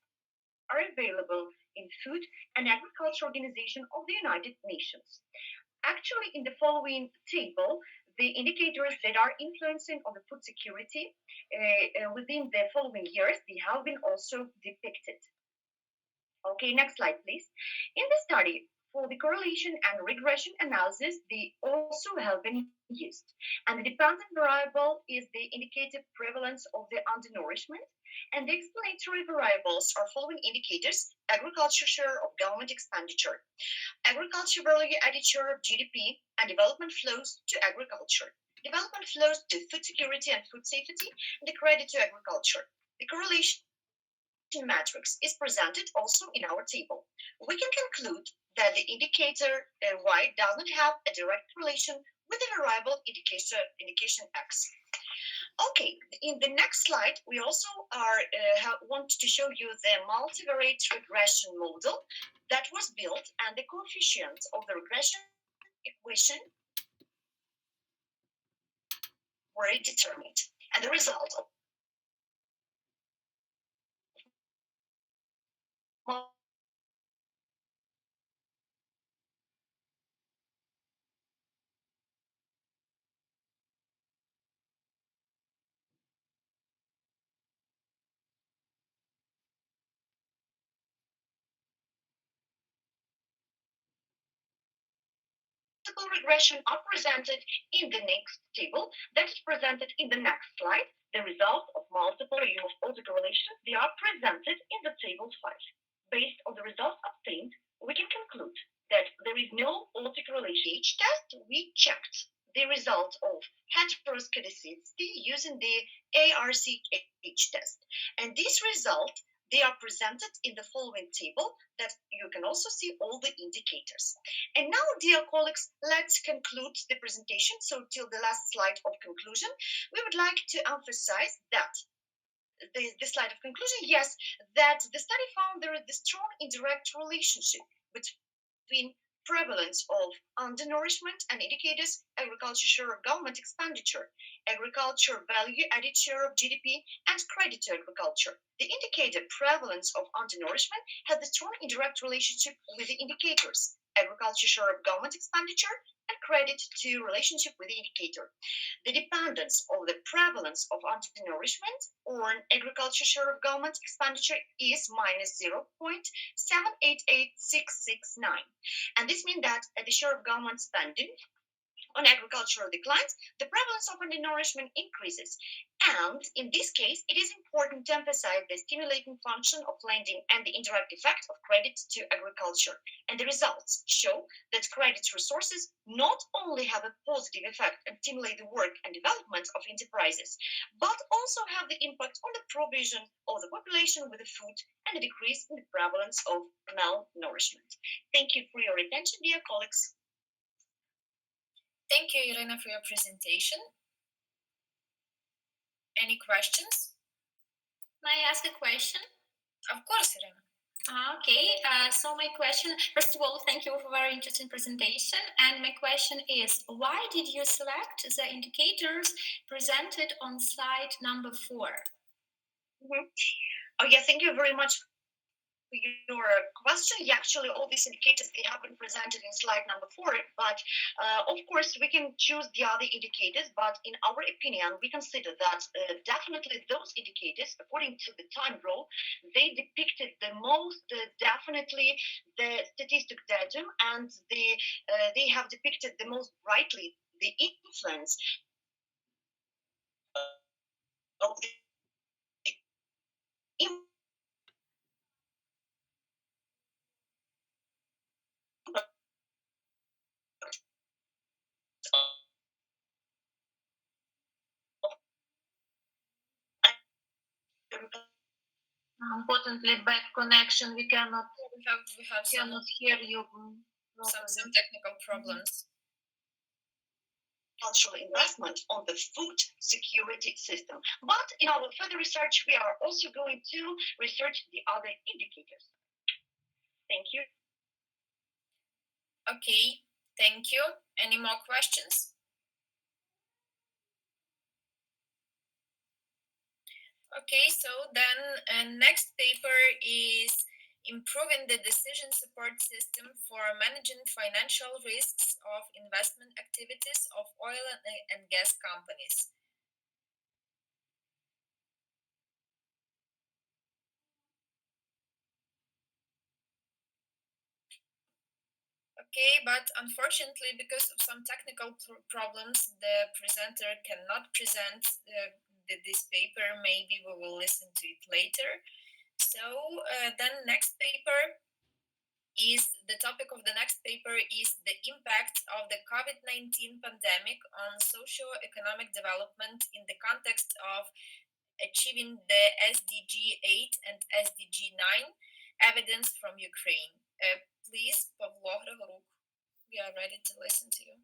are available in Food and Agriculture Organization of the United Nations. Actually, in the following table, the indicators that are influencing on the food security within the following years, they have been also depicted. Okay, next slide, please. In the study, for the correlation and regression analysis, they also have been used. And the dependent variable is the indicative prevalence of the undernourishment. And the explanatory variables are following indicators: agriculture share of government expenditure, agriculture value added share of GDP, and development flows to agriculture. Development flows to food security and food safety, and the credit to agriculture. The correlation matrix is presented also in our table. We can conclude that the indicator Y does not have a direct relation with the variable indication X. Okay, in the next slide, we also want to show you the multivariate regression model that was built, and the coefficients of the regression equation were determined. And the result of regression are presented in the next table that is presented in the next slide. The results of multiple autocorrelations, they are presented in the table 5. Based on the results obtained, we can conclude that there is no autocorrelation. Each test, we checked the result of heteroscedasticity using the ARCH test. And this result They are presented in the following table that you can also see all the indicators. And now, dear colleagues, let's conclude the presentation. So till the last slide of conclusion, we would like to emphasize that the slide of conclusion, yes, that the study found there is a strong indirect relationship between prevalence of undernourishment and indicators, agriculture share of government expenditure, agriculture value added share of GDP, and credit to agriculture. The indicator prevalence of undernourishment has a strong indirect relationship with the indicators, agriculture share of government expenditure, and credit to relationship with the indicator. The dependence of the prevalence of undernourishment on agriculture share of government expenditure is minus 0.788669. And this means that the share of government spending on agricultural declines, the prevalence of undernourishment increases. And in this case, it is important to emphasize the stimulating function of lending and the indirect effect of credit to agriculture. And the results show that credit resources not only have a positive effect and stimulate the work and development of enterprises, but also have the impact on the provision of the population with the food and a decrease in the prevalence of malnourishment. Thank you for your attention, dear colleagues. Thank you, Irina, for your presentation. Any questions? May I ask a question? Of course, Irina. Okay, so my question, first of all, thank you for a very interesting presentation. And my question is, why did you select the indicators presented on slide number 4? Oh, yeah, thank you very much for your question. Yeah, actually, all these indicators, they have been presented in slide number 4, but of course, we can choose the other indicators, but in our opinion, we consider that definitely those indicators, according to the time rule, they depicted the most, definitely the statistic datum, and they have depicted the most brightly the influence of the Unfortunately, bad connection. We cannot We have hear you. some technical problems. Cultural investment on the food security system. But in our further research, we are also going to research the other indicators. Thank you. Okay, thank you. Any more questions? Okay, so then next paper is improving the decision support system for managing financial risks of investment activities of oil and gas companies. Okay, but unfortunately, because of some technical problems, the presenter cannot present this paper. Maybe we will listen to it later. So then next paper is the topic of the next paper is the impact of the COVID-19 pandemic on socio-economic development in the context of achieving the SDG 8 and SDG 9, evidence from Ukraine. Please, Pavlo Hrigoruk, we are ready to listen to you.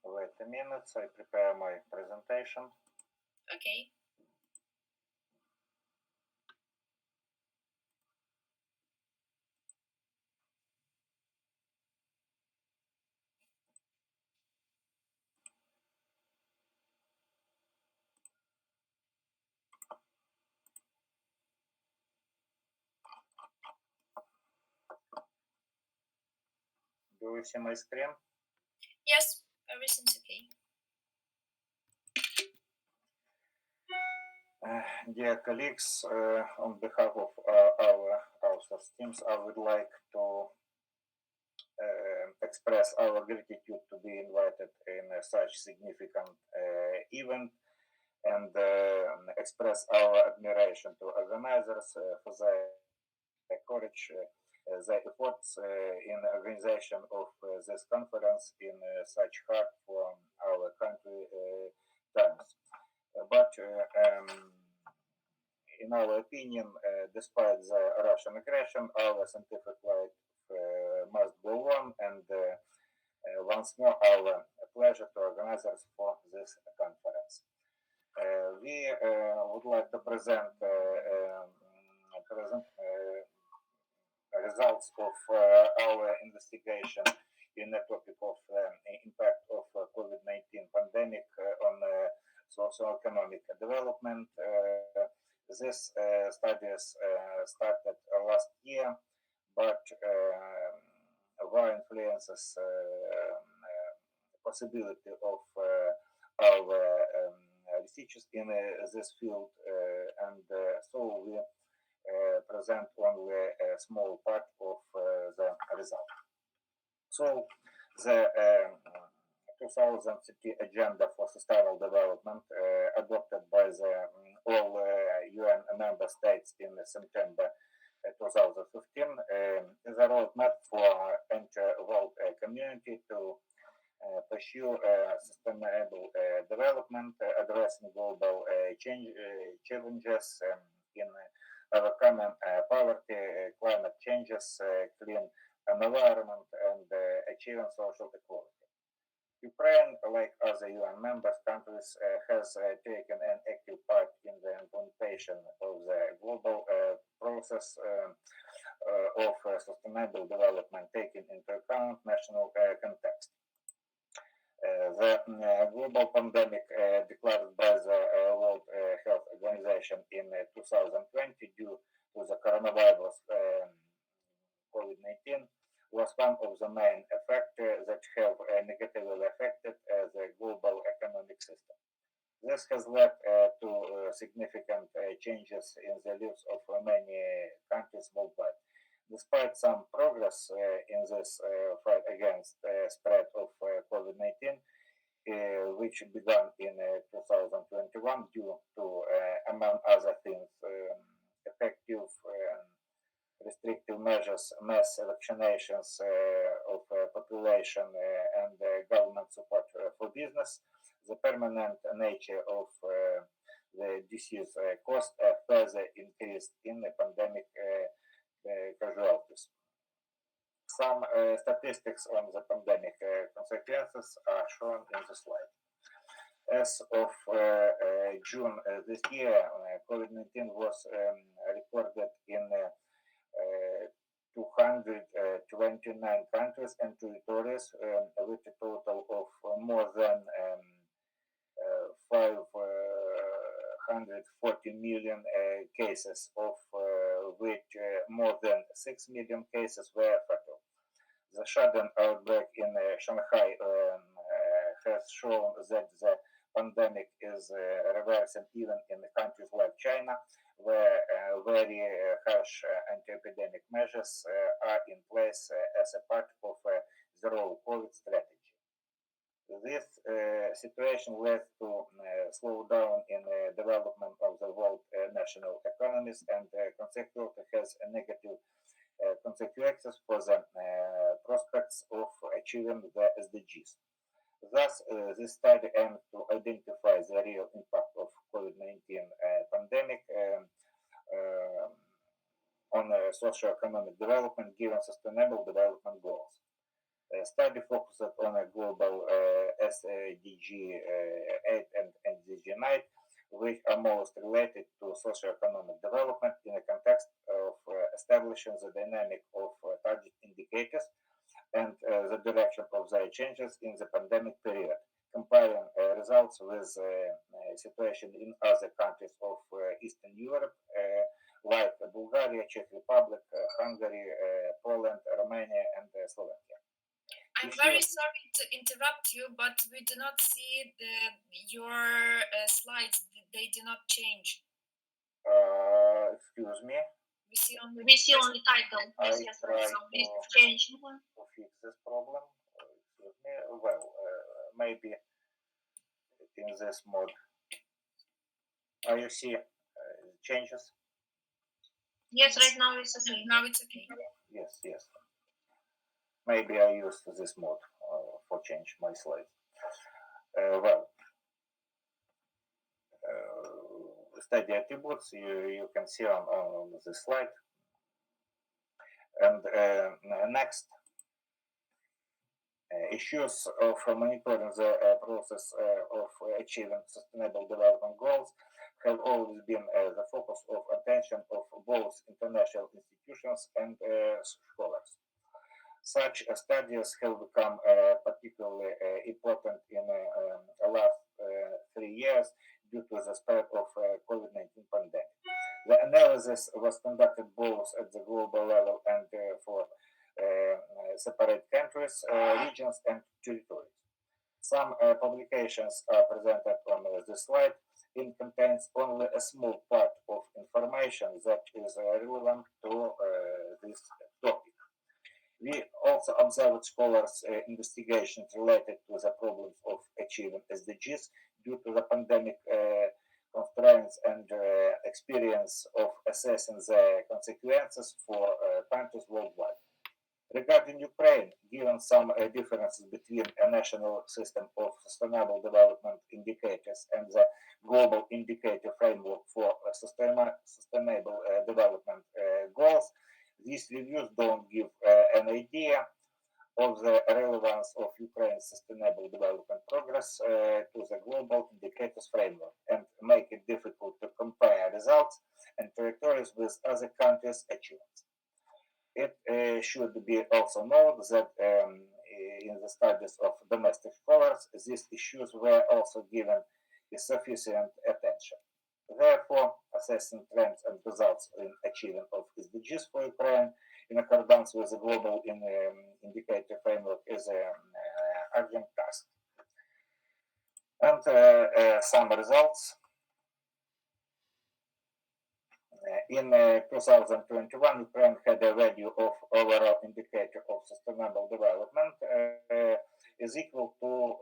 Wait a minute, I prepare my presentation. Okay. Do you see my screen? Yes, everything's okay. Dear colleagues, on behalf of our teams, I would like to express our gratitude to be invited in such significant event and express our admiration to organizers for their courage the efforts in the organization of this conference in such hard for our country times. But in our opinion, despite the Russian aggression, our scientific life must go on, and once more, our pleasure to organizers for this conference. We would like to present results of our investigation in the topic of impact of COVID-19 pandemic on socio-economic development. These studies started last year, but war influences possibility of our researchers in this field, and so we present only a small part of the result. So the 2030 Agenda for Sustainable Development, adopted by the all UN member states in September 2015, is a roadmap for entire world community to pursue sustainable development, addressing global challenges in overcoming poverty, climate changes, clean environment, and achieving social equality. Ukraine, like other UN member countries, has taken an active part in the implementation of the global process of sustainable development, taking into account national context. The global pandemic declared by the World Health Organization in 2020 due to the coronavirus COVID-19 was one of the main factors that have negatively affected the global economic system. This has led to significant changes in the lives of many countries worldwide. Despite some progress in this fight against spread of COVID-19, which began in 2021 due to, among other things, effective restrictive measures, mass vaccinations of population, and government support for business, the permanent nature of the disease cost further increased in the pandemic casualties. Some statistics on the pandemic consequences are shown in the slide. As of June this year, COVID-19 was recorded in 229 countries and territories, with a total of more than 540 million cases, of which more than 6 million cases were fatal. The sudden outbreak in Shanghai has shown that the pandemic is reversing even in countries like China, where very harsh anti-epidemic measures are in place as a part of a zero COVID strategy. This situation led to slow down in development of the world national economies, and consequently has a negative consequences for the prospects of achieving the SDGs. Thus, this study aims to identify the real impact of COVID-19 pandemic on socio-economic development given sustainable development goals. The study focused on a global SDG 8 and SDG 9, which are most related to socio-economic development in the context of establishing the dynamic of target indicators and the direction of their changes in the pandemic period, comparing results with situation in other countries of Eastern Europe, like Bulgaria, Czech Republic, Hungary, Poland, Romania, and Slovakia. I'm very sorry to interrupt you, but we do not see your slides. They do not change. Excuse me. We see only title. Yes, so please change. To fix this problem. Excuse me. Well, maybe in this mode. You see changes? Yes, right now it's okay. Now it's okay. Yes. Maybe I used this mode for change my slide. Study attributes you can see on the slide. And next, issues of monitoring the process of achieving sustainable development goals have always been the focus of attention of both international institutions and scholars. Such studies have become particularly important in the last 3 years due to the spread of COVID-19 pandemic. The analysis was conducted both at the global level and for separate countries, regions, and territories. Some publications are presented on this slide. It contains only a small part of information that is relevant to this topic. We also observed scholars' investigations related to the problems of achieving SDGs due to the pandemic constraints and experience of assessing the consequences for countries worldwide. Regarding Ukraine, given some differences between a national system of sustainable development indicators and the global indicator framework for sustainable development goals, these reviews don't give an idea of the relevance of Ukraine's sustainable development progress to the global indicators framework and make it difficult to compare results and territories with other countries' achievements. It should be also noted that in the studies of domestic scholars, these issues were also given sufficient attention. Therefore, assessing trends and results in achievement of SDGs for Ukraine in accordance with the global indicator framework is an urgent task. And some results. In 2021, Ukraine had a value of overall indicator of sustainable development is equal to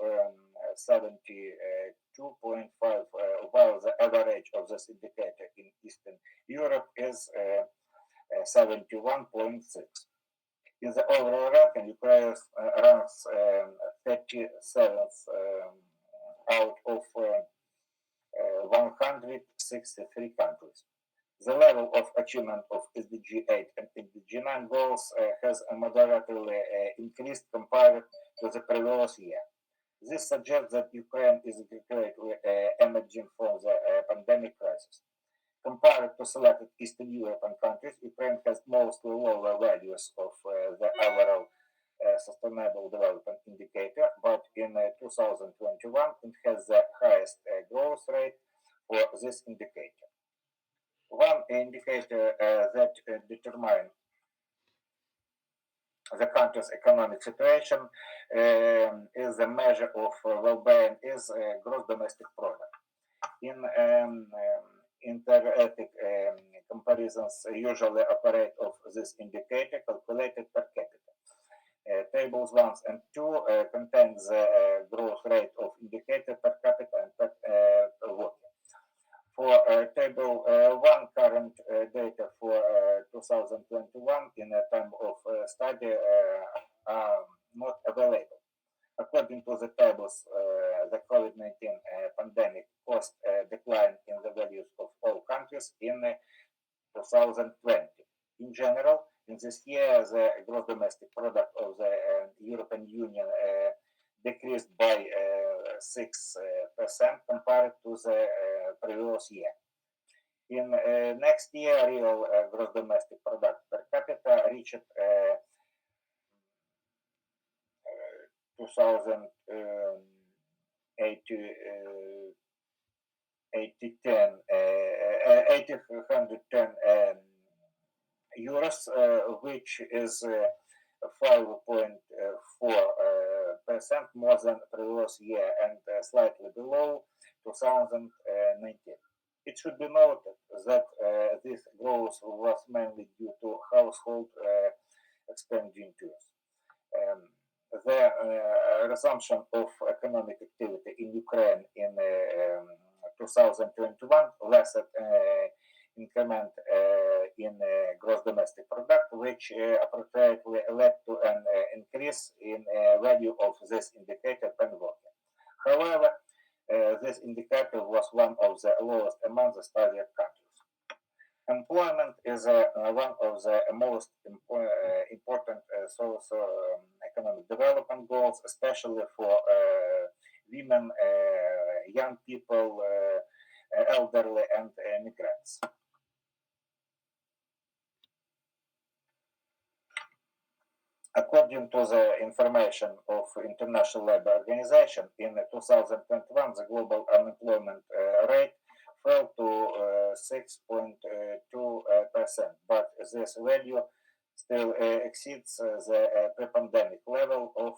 72.5, while the average of this indicator in Eastern Europe is 71.6. In the overall ranking, Ukraine ranks 37th out of 163 countries. The level of achievement of SDG 8 and SDG 9 goals has moderately increased compared to the previous year. This suggests that Ukraine is greatly emerging from the pandemic crisis. Compared to selected Eastern European countries, Ukraine has mostly lower values of the overall sustainable development indicator, but in 2021 it has the highest growth rate for this indicator. One indicator that determines the country's economic situation is a measure of well-being is gross domestic product. In inter-ethnic comparisons usually operate of this indicator calculated per capita. Tables 1 and 2 contain the growth rate of indicator per capita and per worker. For table 1, current data for 2021 in a time of study are not available. According to the tables, the COVID-19 pandemic caused a decline in the values of all countries in 2020. In general, in this year, the gross domestic product of the European Union decreased by 6% compared to the previous year. In next year, real gross domestic product per capita reached 810 euros, which is 5.4% more than previous year and slightly below 2019. It should be noted that this growth was mainly due to household expenditures. The resumption of economic activity in Ukraine in 2021 lasted increment in gross domestic product, which appropriately led to an increase in value of this indicator when working. However, this indicator was one of the lowest among the studied countries. Employment is one of the most important socio-economic development goals, especially for women, young people, elderly, and migrants. According to the information of International Labour Organization, in 2021, the global unemployment rate fell to 6.2%, but this value still exceeds the pre-pandemic level of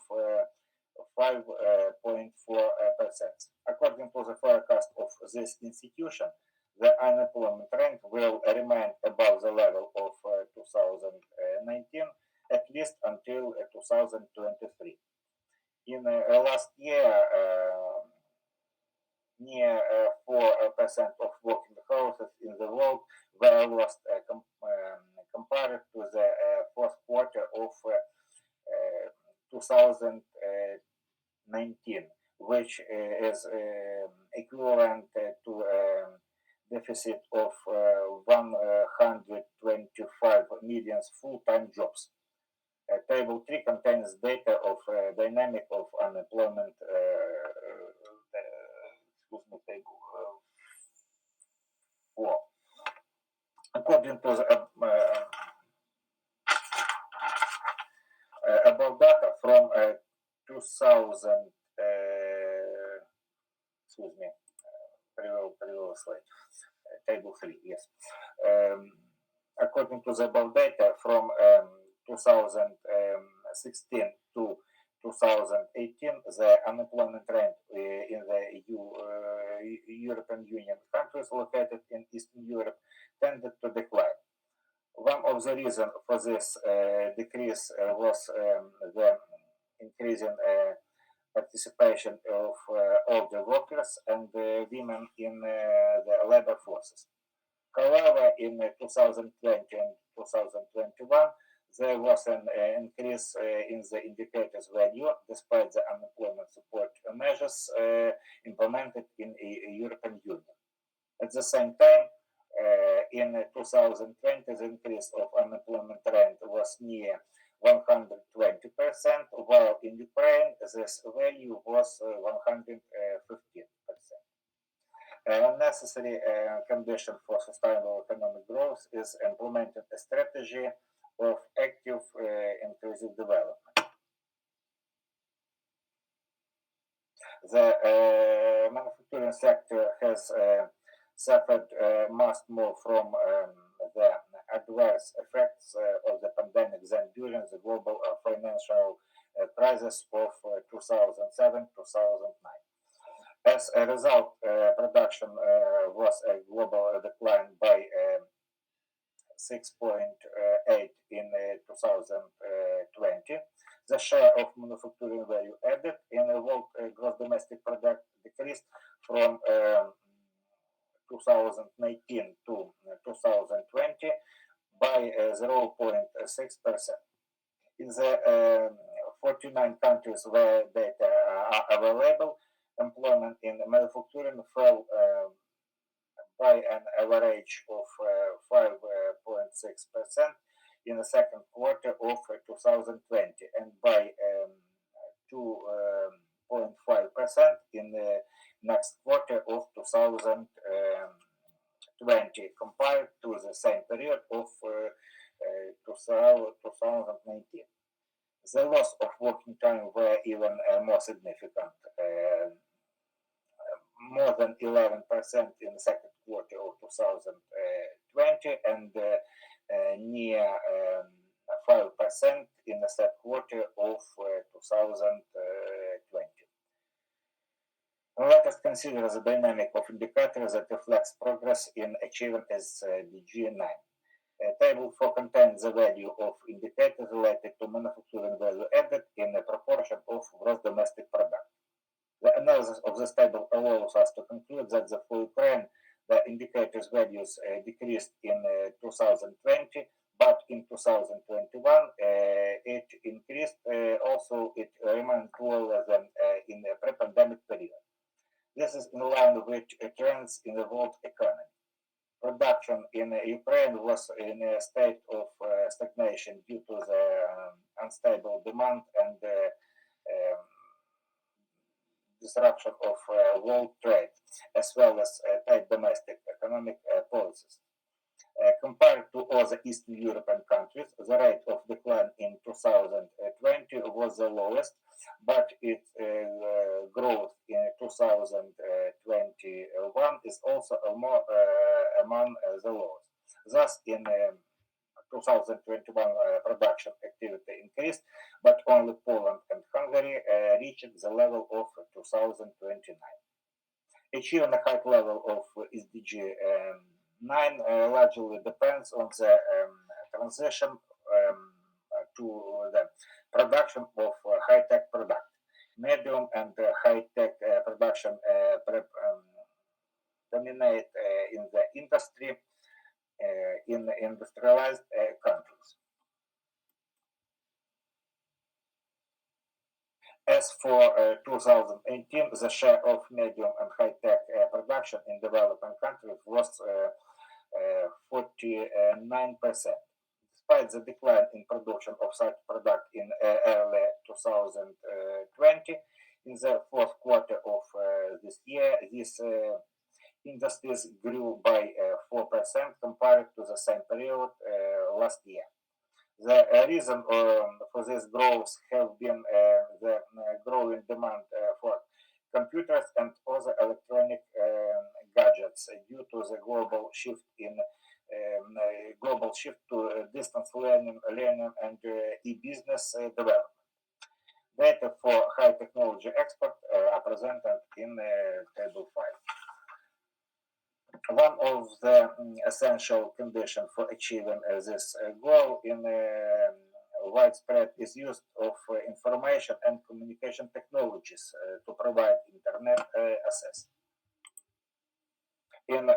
5.4%. According to the forecast of this institution, the unemployment rate will remain above the level of 2019 at least until 2023. In last year, near 4% of working houses in the world were lost compared to the fourth quarter of 2019, which is equivalent to a deficit of 125 million full-time jobs. Table 3 contains data of dynamic of unemployment. Table 4. According to the above data from 2000, previous slide, table 3, yes. According to the above data from 2016 to 2018, the unemployment rate in the European Union countries located in Eastern Europe tended to decline. One of the reasons for this decrease was the increasing participation of older workers and women in the labor forces. However, in 2020 and 2021, there was an increase in the indicator's value despite the unemployment support measures implemented in the European Union. At the same time, in 2020, the increase of unemployment rate was near 120%, while in Ukraine, this value was 115%. A necessary condition for sustainable economic growth is implementing a strategy of active inclusive development. The manufacturing sector has suffered much more from the adverse effects of the pandemic than during the global financial crisis of 2007-2009. As a result, production was a global decline by 6.8 in 2020. The share of manufacturing value added in the world gross domestic product decreased from 2019 to 2020 by 0.6%. In the 49 countries where data are available, employment in manufacturing fell by an average of 5.6% in the second quarter of 2020 and by 2.5% in the next quarter of 2020 compared to the same period of 2019. The loss of working time were even more significant, more than 11% in the second quarter of 2020 and near 5% in the third quarter of 2020. Let us consider the dynamic of indicators that reflects progress in achieving SDG 9. Table 4 contains the value of indicators related to manufacturing value added in a proportion of gross domestic product. The analysis of this table allows us to conclude that for Ukraine, The indicator's values decreased in 2020, but in 2021 it increased. Also, it remained lower than in the pre-pandemic period. This is in line with trends in the world economy. Production in Ukraine was in a state of stagnation due to the unstable demand and disruption of world trade, as well as tight domestic economic policies. Compared to other Eastern European countries, the rate of decline in 2020 was the lowest, but its growth in 2021 is also among the lowest. Thus, in 2021, production activity increased, but only Poland and Hungary reached the level of 2029. Achieving a high level of SDG 9 largely depends on the transition to the production of high-tech product. Medium and high-tech production dominate in the industry in industrialized countries. As for 2018, the share of medium and high-tech production in developing countries was 49%. Despite the decline in production of such product in early 2020, in the fourth quarter of this year, these industries grew by 4% compared to the same period last year. The reason for this growth have been the growing demand for computers and other electronic gadgets due to the global shift to distance learning and e-business development. Data for high technology export are presented in Table 5. One of the essential conditions for achieving this goal in widespread is use of information and communication technologies to provide internet access. In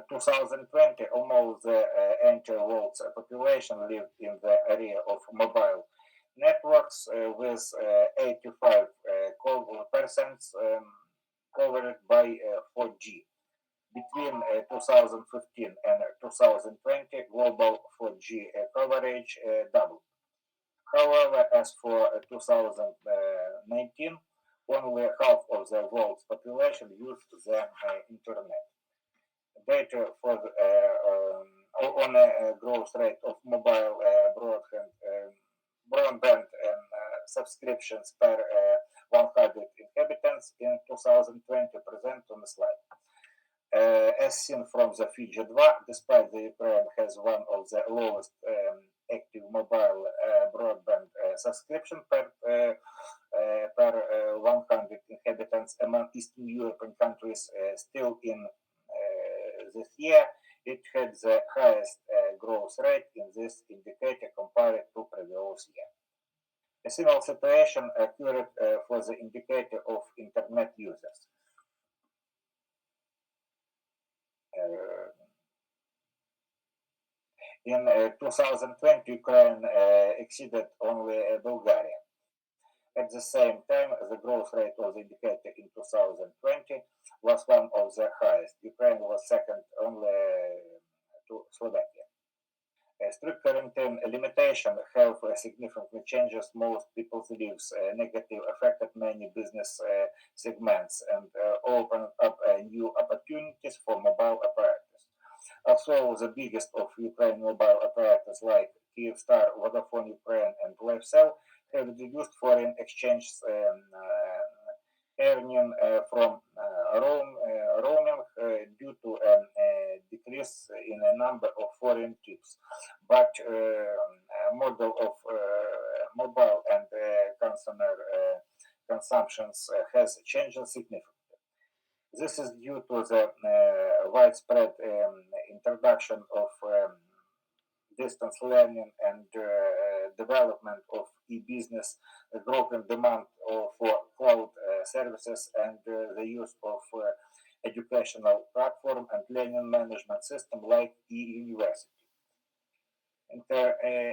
2020, almost the entire world's population lived in the area of mobile networks, with 85% covered by 4G. Between 2015 and 2020, global 4G coverage doubled. However, as for 2019, only half of the world's population used the internet. Data for on a growth rate of mobile broadband subscriptions per 100 inhabitants in 2020 present on the slide. As seen from the figure 2, despite the Ukraine has one of the lowest active mobile broadband subscription per 100 inhabitants among Eastern European countries, still in this year it had the highest growth rate in this indicator compared to previous year. A similar situation occurred for the indicator of internet users. In 2020, Ukraine exceeded only Bulgaria. At the same time, the growth rate of the indicator in 2020 was one of the highest. Ukraine was second only to Slovakia. Strict quarantine limitation have significantly changed most people's lives, negatively affected many business segments, and opened up new opportunities for mobile operators. Also, the biggest of Ukraine mobile operators like Kyivstar, Vodafone Ukraine, and LifeCell have reduced foreign exchange earning from roaming due to a decrease in a number of foreign trips. But model of mobile and consumer consumptions has changed significantly. This is due to the widespread introduction of distance learning and development of e-business, growing demand for cloud services, and the use of educational platform and learning management system like e-university.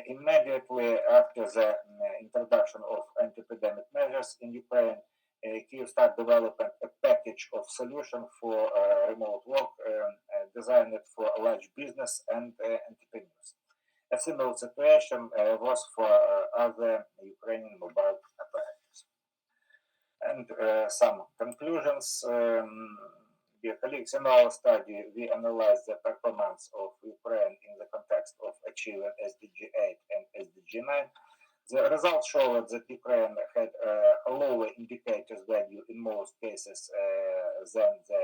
Immediately after the introduction of anti-pandemic measures in Ukraine, Kyiv started developing a package of solutions for remote work designed for large business and entrepreneurs. A similar situation was for other Ukrainian mobile operators. And some conclusions. Dear colleagues, in our study, we analyzed the performance of Ukraine in the context of achieving SDG 8 and SDG 9. The results showed that Ukraine had a lower indicators value in most cases than the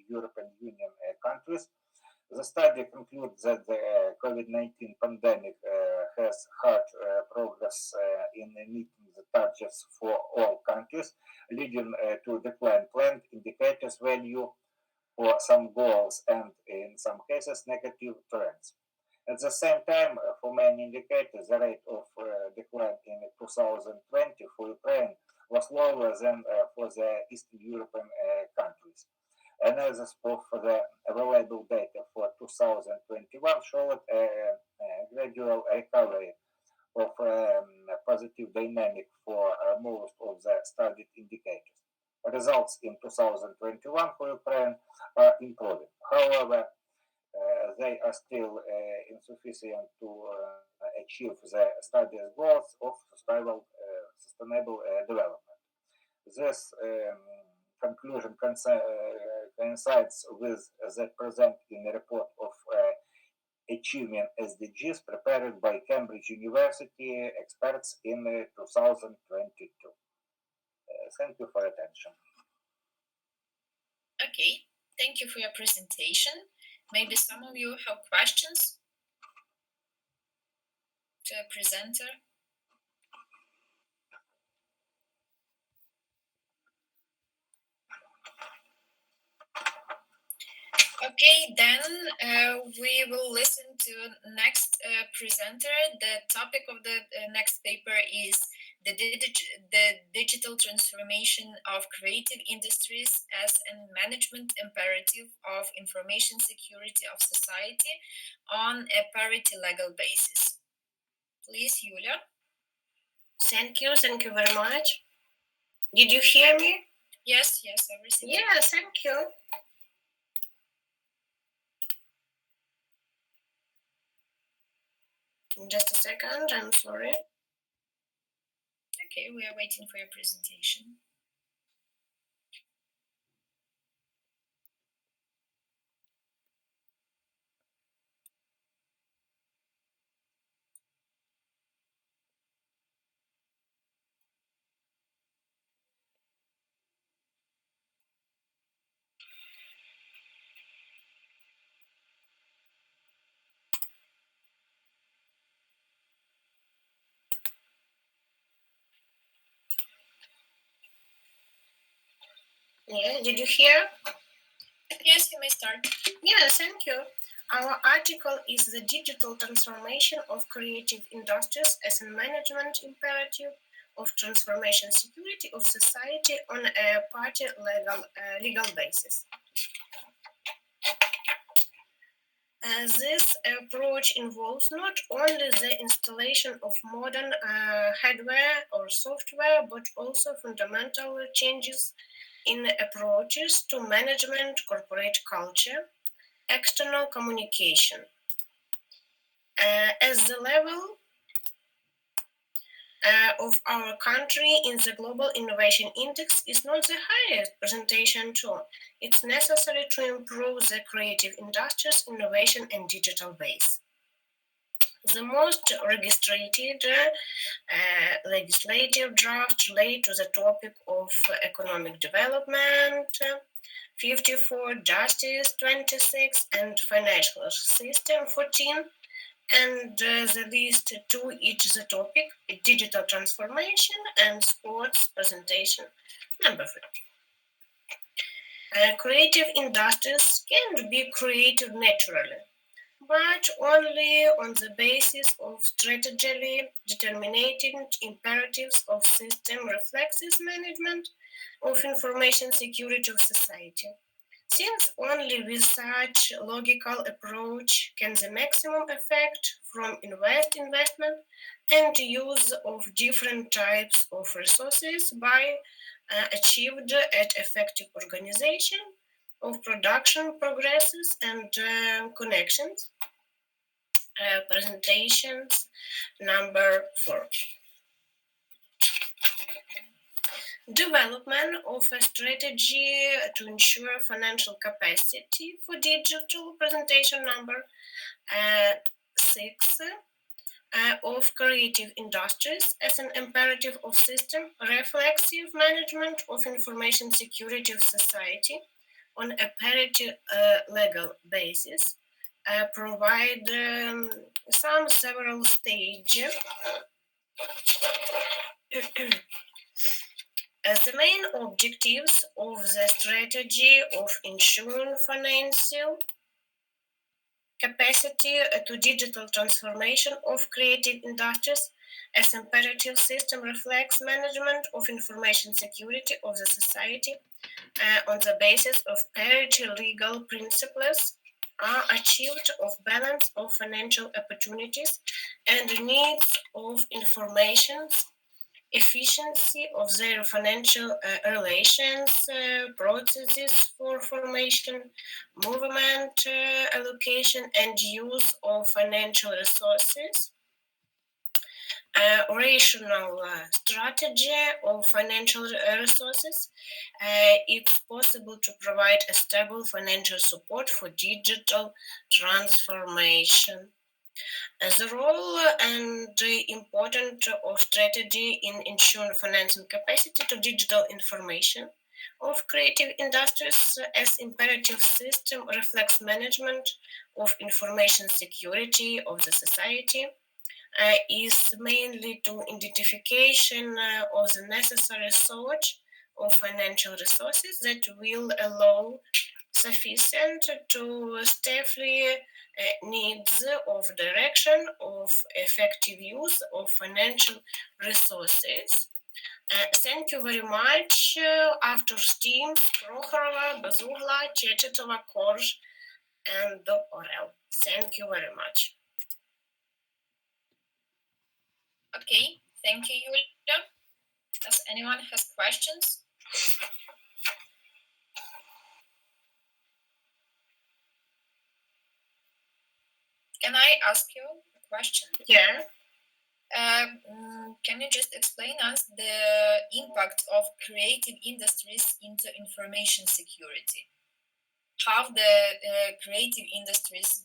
European Union countries. The study concludes that the COVID-19 pandemic has hard progress in meeting the targets for all countries, leading to decline planned indicators value for some goals and, in some cases, negative trends. At the same time, for many indicators, the rate of decline in 2020 for Ukraine was lower than for the Eastern European countries. Analysis of the available data for 2021 showed a gradual recovery of positive dynamic for most of the studied indicators. Results in 2021 for Ukraine are improving. However, they are still insufficient to achieve the study's goals of sustainable development. This conclusion coincides with the present in a report of achieving SDGs prepared by Cambridge University experts in 2022. Thank you for your attention. Okay, thank you for your presentation. Maybe some of you have questions to a presenter. Okay, then we will listen to next presenter. The topic of the next paper is the digital transformation of creative industries as a management imperative of information security of society on a parity legal basis. Please, Yulia. Thank you very much. Did you hear me? Yes, everything. Yeah, thank you. Just a second, I'm sorry. Okay, we are waiting for your presentation. Yeah, did you hear? Yes, you may start. Yeah, thank you. Our article is the digital transformation of creative industries as a management imperative of transformation security of society on a party legal basis. This approach involves not only the installation of modern hardware or software, but also fundamental changes in approaches to management, corporate culture, external communication. As the level of our country in the Global Innovation Index is not the highest presentation tool, it's necessary to improve the creative industries' innovation and digital base. The most registered legislative draft relate to the topic of economic development, 54, justice, 26, and financial system, 14, and the list to each the topic, digital transformation and sports presentation, number 3. Creative industries can be created naturally, but only on the basis of strategically determined imperatives of system reflexes management of information security of society. since only with such logical approach can the maximum effect from investment and use of different types of resources by achieved at effective organization of production progresses and connections. Presentations number 4. Development of a strategy to ensure financial capacity for digital. Presentation number 6. Of creative industries as an imperative of system reflexive management of information security of society on a parity legal basis. Provide some several stages. As the main objectives of the strategy of ensuring financial capacity to digital transformation of creative industries as imperative system reflects management of information security of the society on the basis of parity legal principles are achieved of balance of financial opportunities and needs of informations efficiency of their financial relations, processes for formation, movement, allocation, and use of financial resources, rational strategy of financial resources. It's possible to provide a stable financial support for digital transformation. The role and the importance of strategy in ensuring financing capacity to digital information of creative industries as imperative system reflects management of information security of the society is mainly to identification of the necessary source of financial resources that will allow sufficient to safely needs of direction of effective use of financial resources. Thank you very much. Автор Steams, Прохорова, Безугла, Чечетова, Korж, and Orel. Thank you very much. Okay, thank you, Yulia. Does anyone has questions? Can I ask you a question? Yeah. Can you just explain us the impact of creative industries into information security? How the creative industries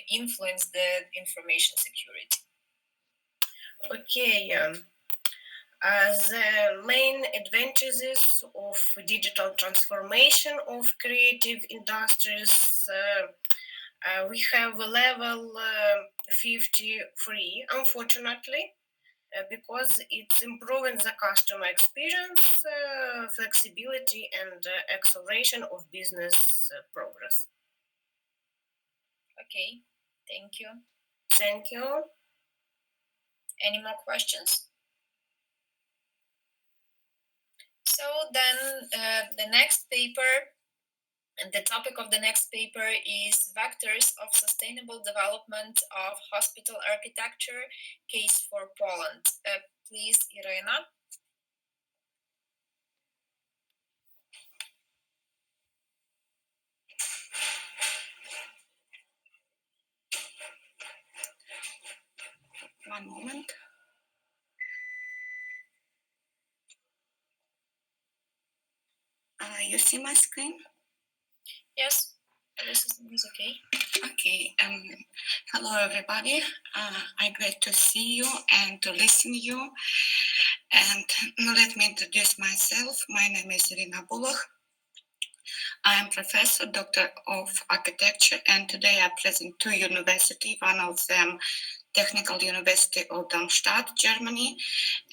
influence the information security? Okay. The main advantages of digital transformation of creative industries, we have level 53, unfortunately, because it's improving the customer experience, flexibility, and acceleration of business progress. Okay, thank you. Thank you. Any more questions? So then the next paper, and the topic of the next paper is Vectors of Sustainable Development of Hospital Architecture, Case for Poland. Please, Irena. One moment. You see my screen? Yes, this is okay. Okay. Hello, everybody. I'm glad to see you and to listen to you. And let me introduce myself. My name is Irina Bulach. I am professor, doctor of architecture, and today I present two universities. One of them, Technical University of Darmstadt, Germany,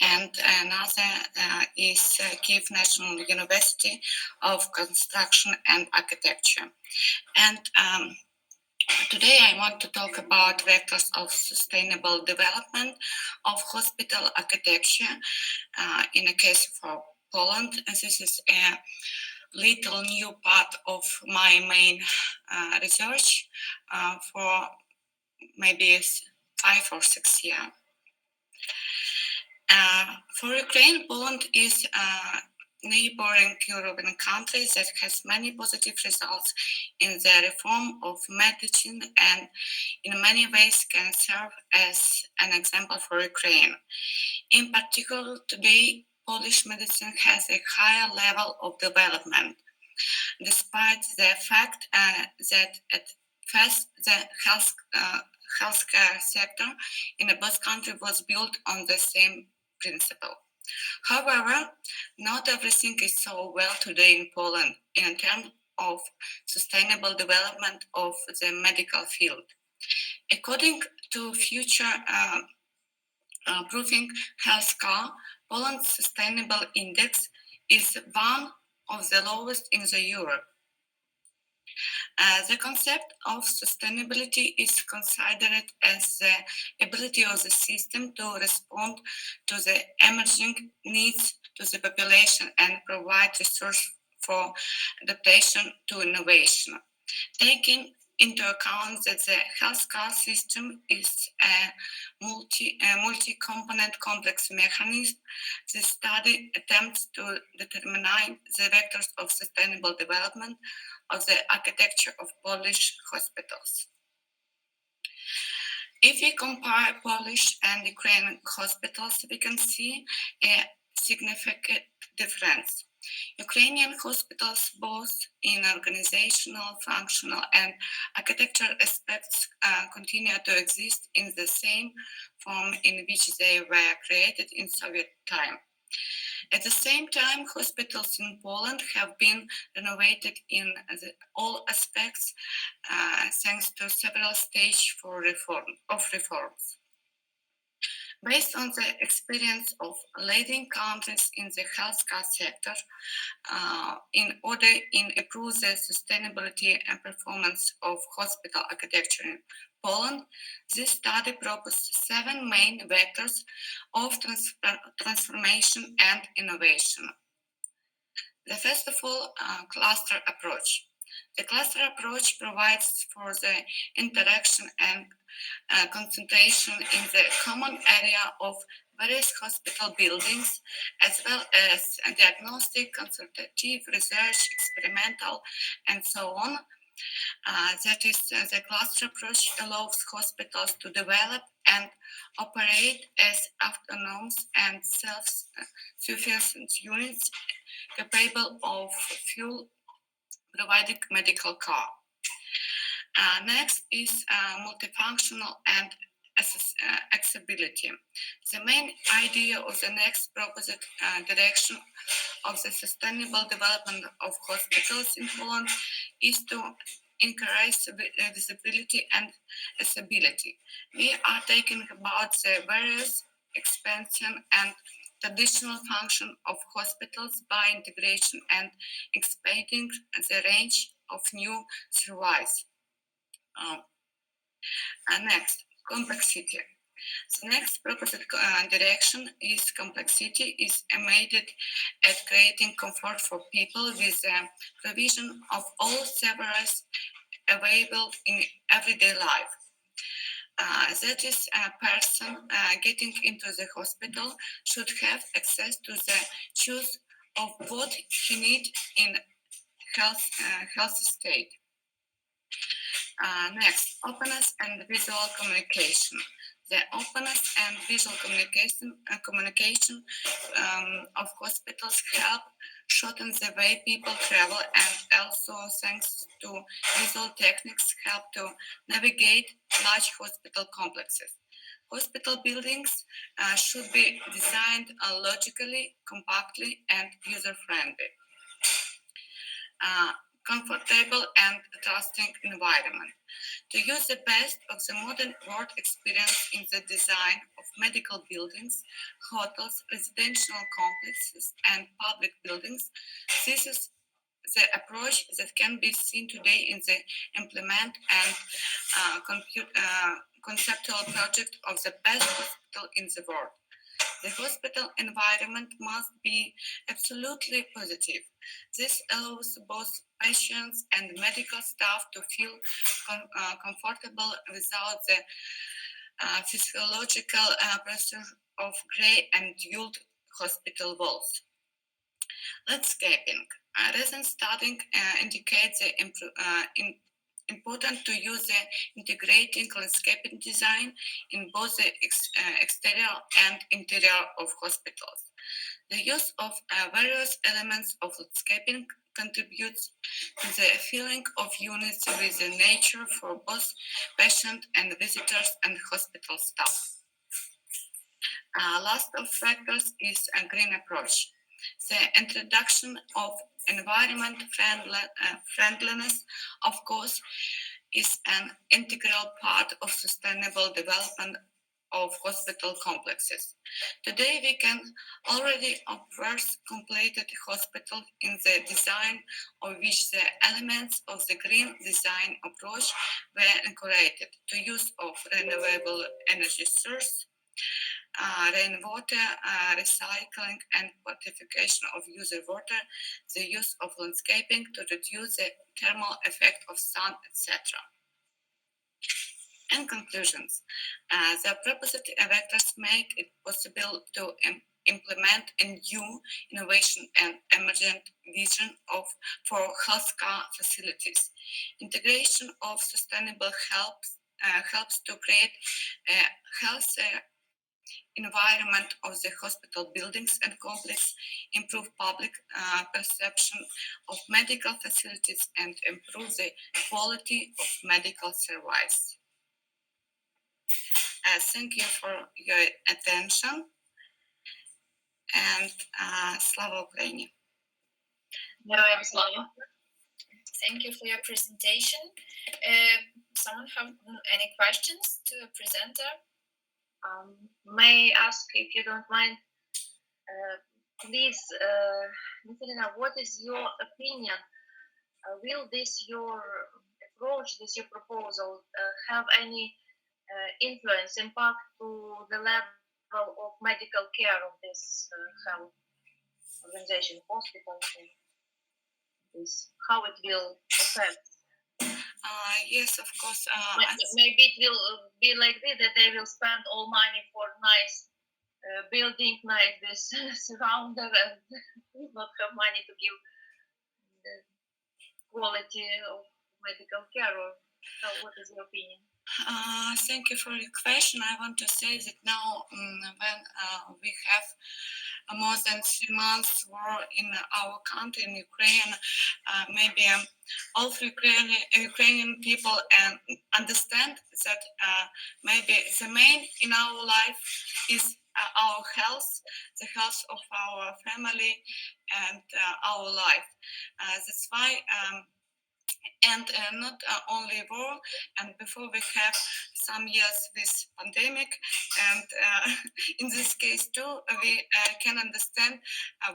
and another is Kiev National University of Construction and Architecture. And today I want to talk about vectors of sustainable development of hospital architecture in a case for Poland. And this is a little new part of my main research for maybe 5 or 6 years. For Ukraine, Poland is a neighboring European country that has many positive results in the reform of medicine and in many ways can serve as an example for Ukraine. In particular, today, Polish medicine has a higher level of development, despite the fact that at first the healthcare sector in both countries was built on the same principle. However, not everything is so well today in Poland in terms of sustainable development of the medical field. According to Future Proofing Healthcare, Poland's sustainable index is one of the lowest in the Europe. The concept of sustainability is considered as the ability of the system to respond to the emerging needs to the population and provide resources for adaptation to innovation. Taking into account that the healthcare system is a multi-component complex mechanism, the study attempts to determine the vectors of sustainable development of the architecture of Polish hospitals. If we compare Polish and Ukrainian hospitals, we can see a significant difference. Ukrainian hospitals, both in organizational, functional, and architectural aspects, continue to exist in the same form in which they were created in Soviet time. At the same time, hospitals in Poland have been renovated in all aspects thanks to several stages of reforms. Based on the experience of leading countries in the healthcare sector, in order to improve the sustainability and performance of hospital architecture in Poland, this study proposed 7 main vectors of transformation and innovation. The first of all, cluster approach. The cluster approach provides for the interaction and concentration in the common area of various hospital buildings, as well as diagnostic, consultative, research, experimental, and so on. That is, the cluster approach allows hospitals to develop and operate as autonomous and self-sufficient units capable of full providing medical care. Next is multifunctional and accessibility. The main idea of the next proposed direction of the sustainable development of hospitals in Poland is to increase visibility and accessibility. We are talking about the various expansion and traditional function of hospitals by integration and expanding the range of new services. Next, complexity. The next proposed direction is complexity is aimed at creating comfort for people with the provision of all services available in everyday life. That is, a person getting into the hospital should have access to the choice of what he needs in health state. Next, openness and visual communication. The openness and visual communication of hospitals help shorten the way people travel, and also thanks to visual techniques help to navigate large hospital complexes. Hospital buildings should be designed logically, compactly, and user-friendly. Comfortable and trusting environment. To use the best of the modern world experience in the design of medical buildings, hotels, residential complexes, and public buildings, this is the approach that can be seen today in the implement and conceptual project of the best hospital in the world. The hospital environment must be absolutely positive. This allows both patients and medical staff to feel comfortable without the physiological pressure of grey and dulled hospital walls. Landscaping. Recent studying indicates the important to use the integrating landscaping design in both the exterior and interior of hospitals. The use of various elements of landscaping contributes to the feeling of unity with the nature for both patients and visitors and hospital staff. Last of factors is a green approach. The introduction of environment friendliness, of course, is an integral part of sustainable development of hospital complexes. Today, we can already observe completed hospitals in the design of which the elements of the green design approach were incorporated to use of renewable energy source, rainwater recycling and purification of user water, the use of landscaping to reduce the thermal effect of sun, etc. In conclusions, the proposed vectors make it possible to implement a new innovation and emergent vision for healthcare facilities. Integration of sustainable helps to create a healthier environment of the hospital buildings and complex, improve public perception of medical facilities, and improve the quality of medical service. Thank you for your attention, and Slava Ukraini. Героям слава. Thank you for your presentation. Someone have any questions to the presenter? May I ask, if you don't mind, please, Nikolina, what is your opinion? Will this your approach, this your proposal, have any influence, impact to the level of medical care of this health organization, hospital? How it will affect? Yes, of course. Maybe it will be like this, that they will spend all money for nice building, nice this surrounder, and not have money to give the quality of medical care. Or what is your opinion? Thank you for your question. I want to say that now, when we have more than 3 months war in our country, in Ukraine, maybe all Ukrainian people understand that maybe the main in our life is our health, the health of our family, and our life. That's why. And not only war, and before we have some years with pandemic, and in this case too, we can understand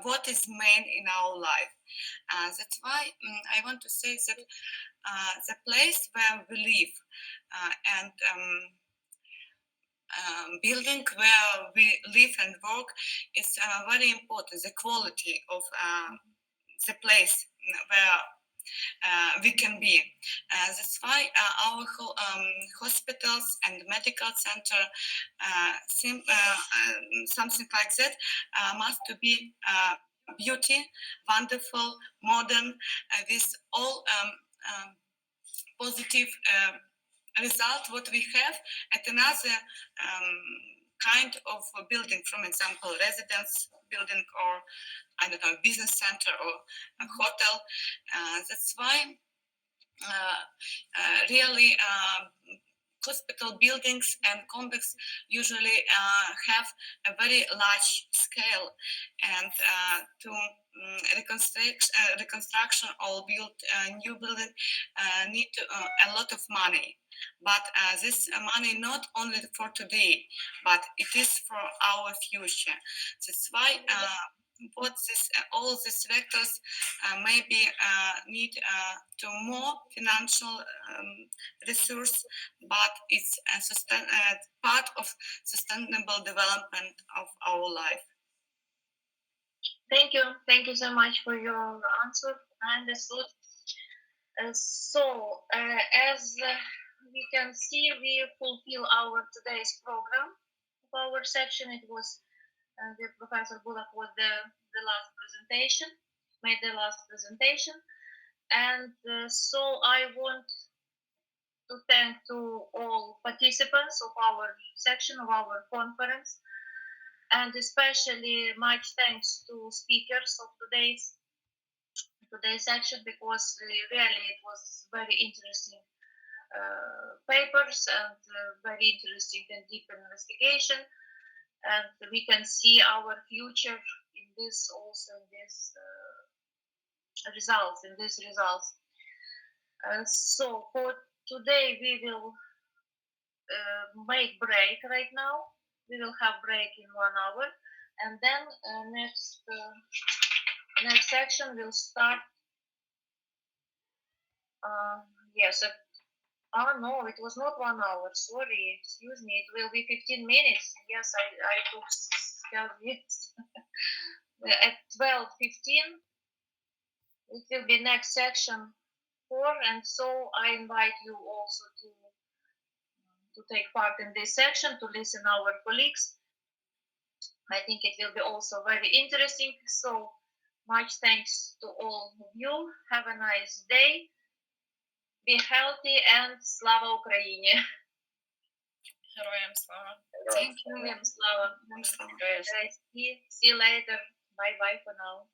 what is main in our life. That's why I want to say that the place where we live and building where we live and work is very important. The quality of the place where we can be. That's why our hospitals and medical center, something like that, must to be beauty, wonderful, modern, with all positive result what we have at another kind of building, for example, residence building, or I don't know, business center or a hotel. That's why really hospital buildings and complex usually have a very large scale, and to reconstruction or build a new building need a lot of money. But this money not only for today, but it is for our future. That's why what all these vectors maybe need to more financial resource, but it's part of sustainable development of our life. Thank you so much for your answer. I understood. As we can see, we fulfill our today's program of our section. It was the Professor Bullock was the last presentation, made the last presentation, and so I want to thank to all participants of our section of our conference, and especially much thanks to speakers of today's section, because really it was very interesting papers and very interesting and deep investigation, and we can see our future in this also in this results. So for today we will make break right now. We will have break in 1 hour, and then next section will start. Yes. No, it was not 1 hour. Sorry, excuse me. It will be 15 minutes. Yes, I took 12 minutes. At 12:15, it will be next section 4, and so I invite you also to take part in this section, to listen our colleagues. I think it will be also very interesting. So much thanks to all of you. Have a nice day. Be healthy, and Slava Ukraini. Героям слава. Thank you, Slava. See you later. Bye bye for now.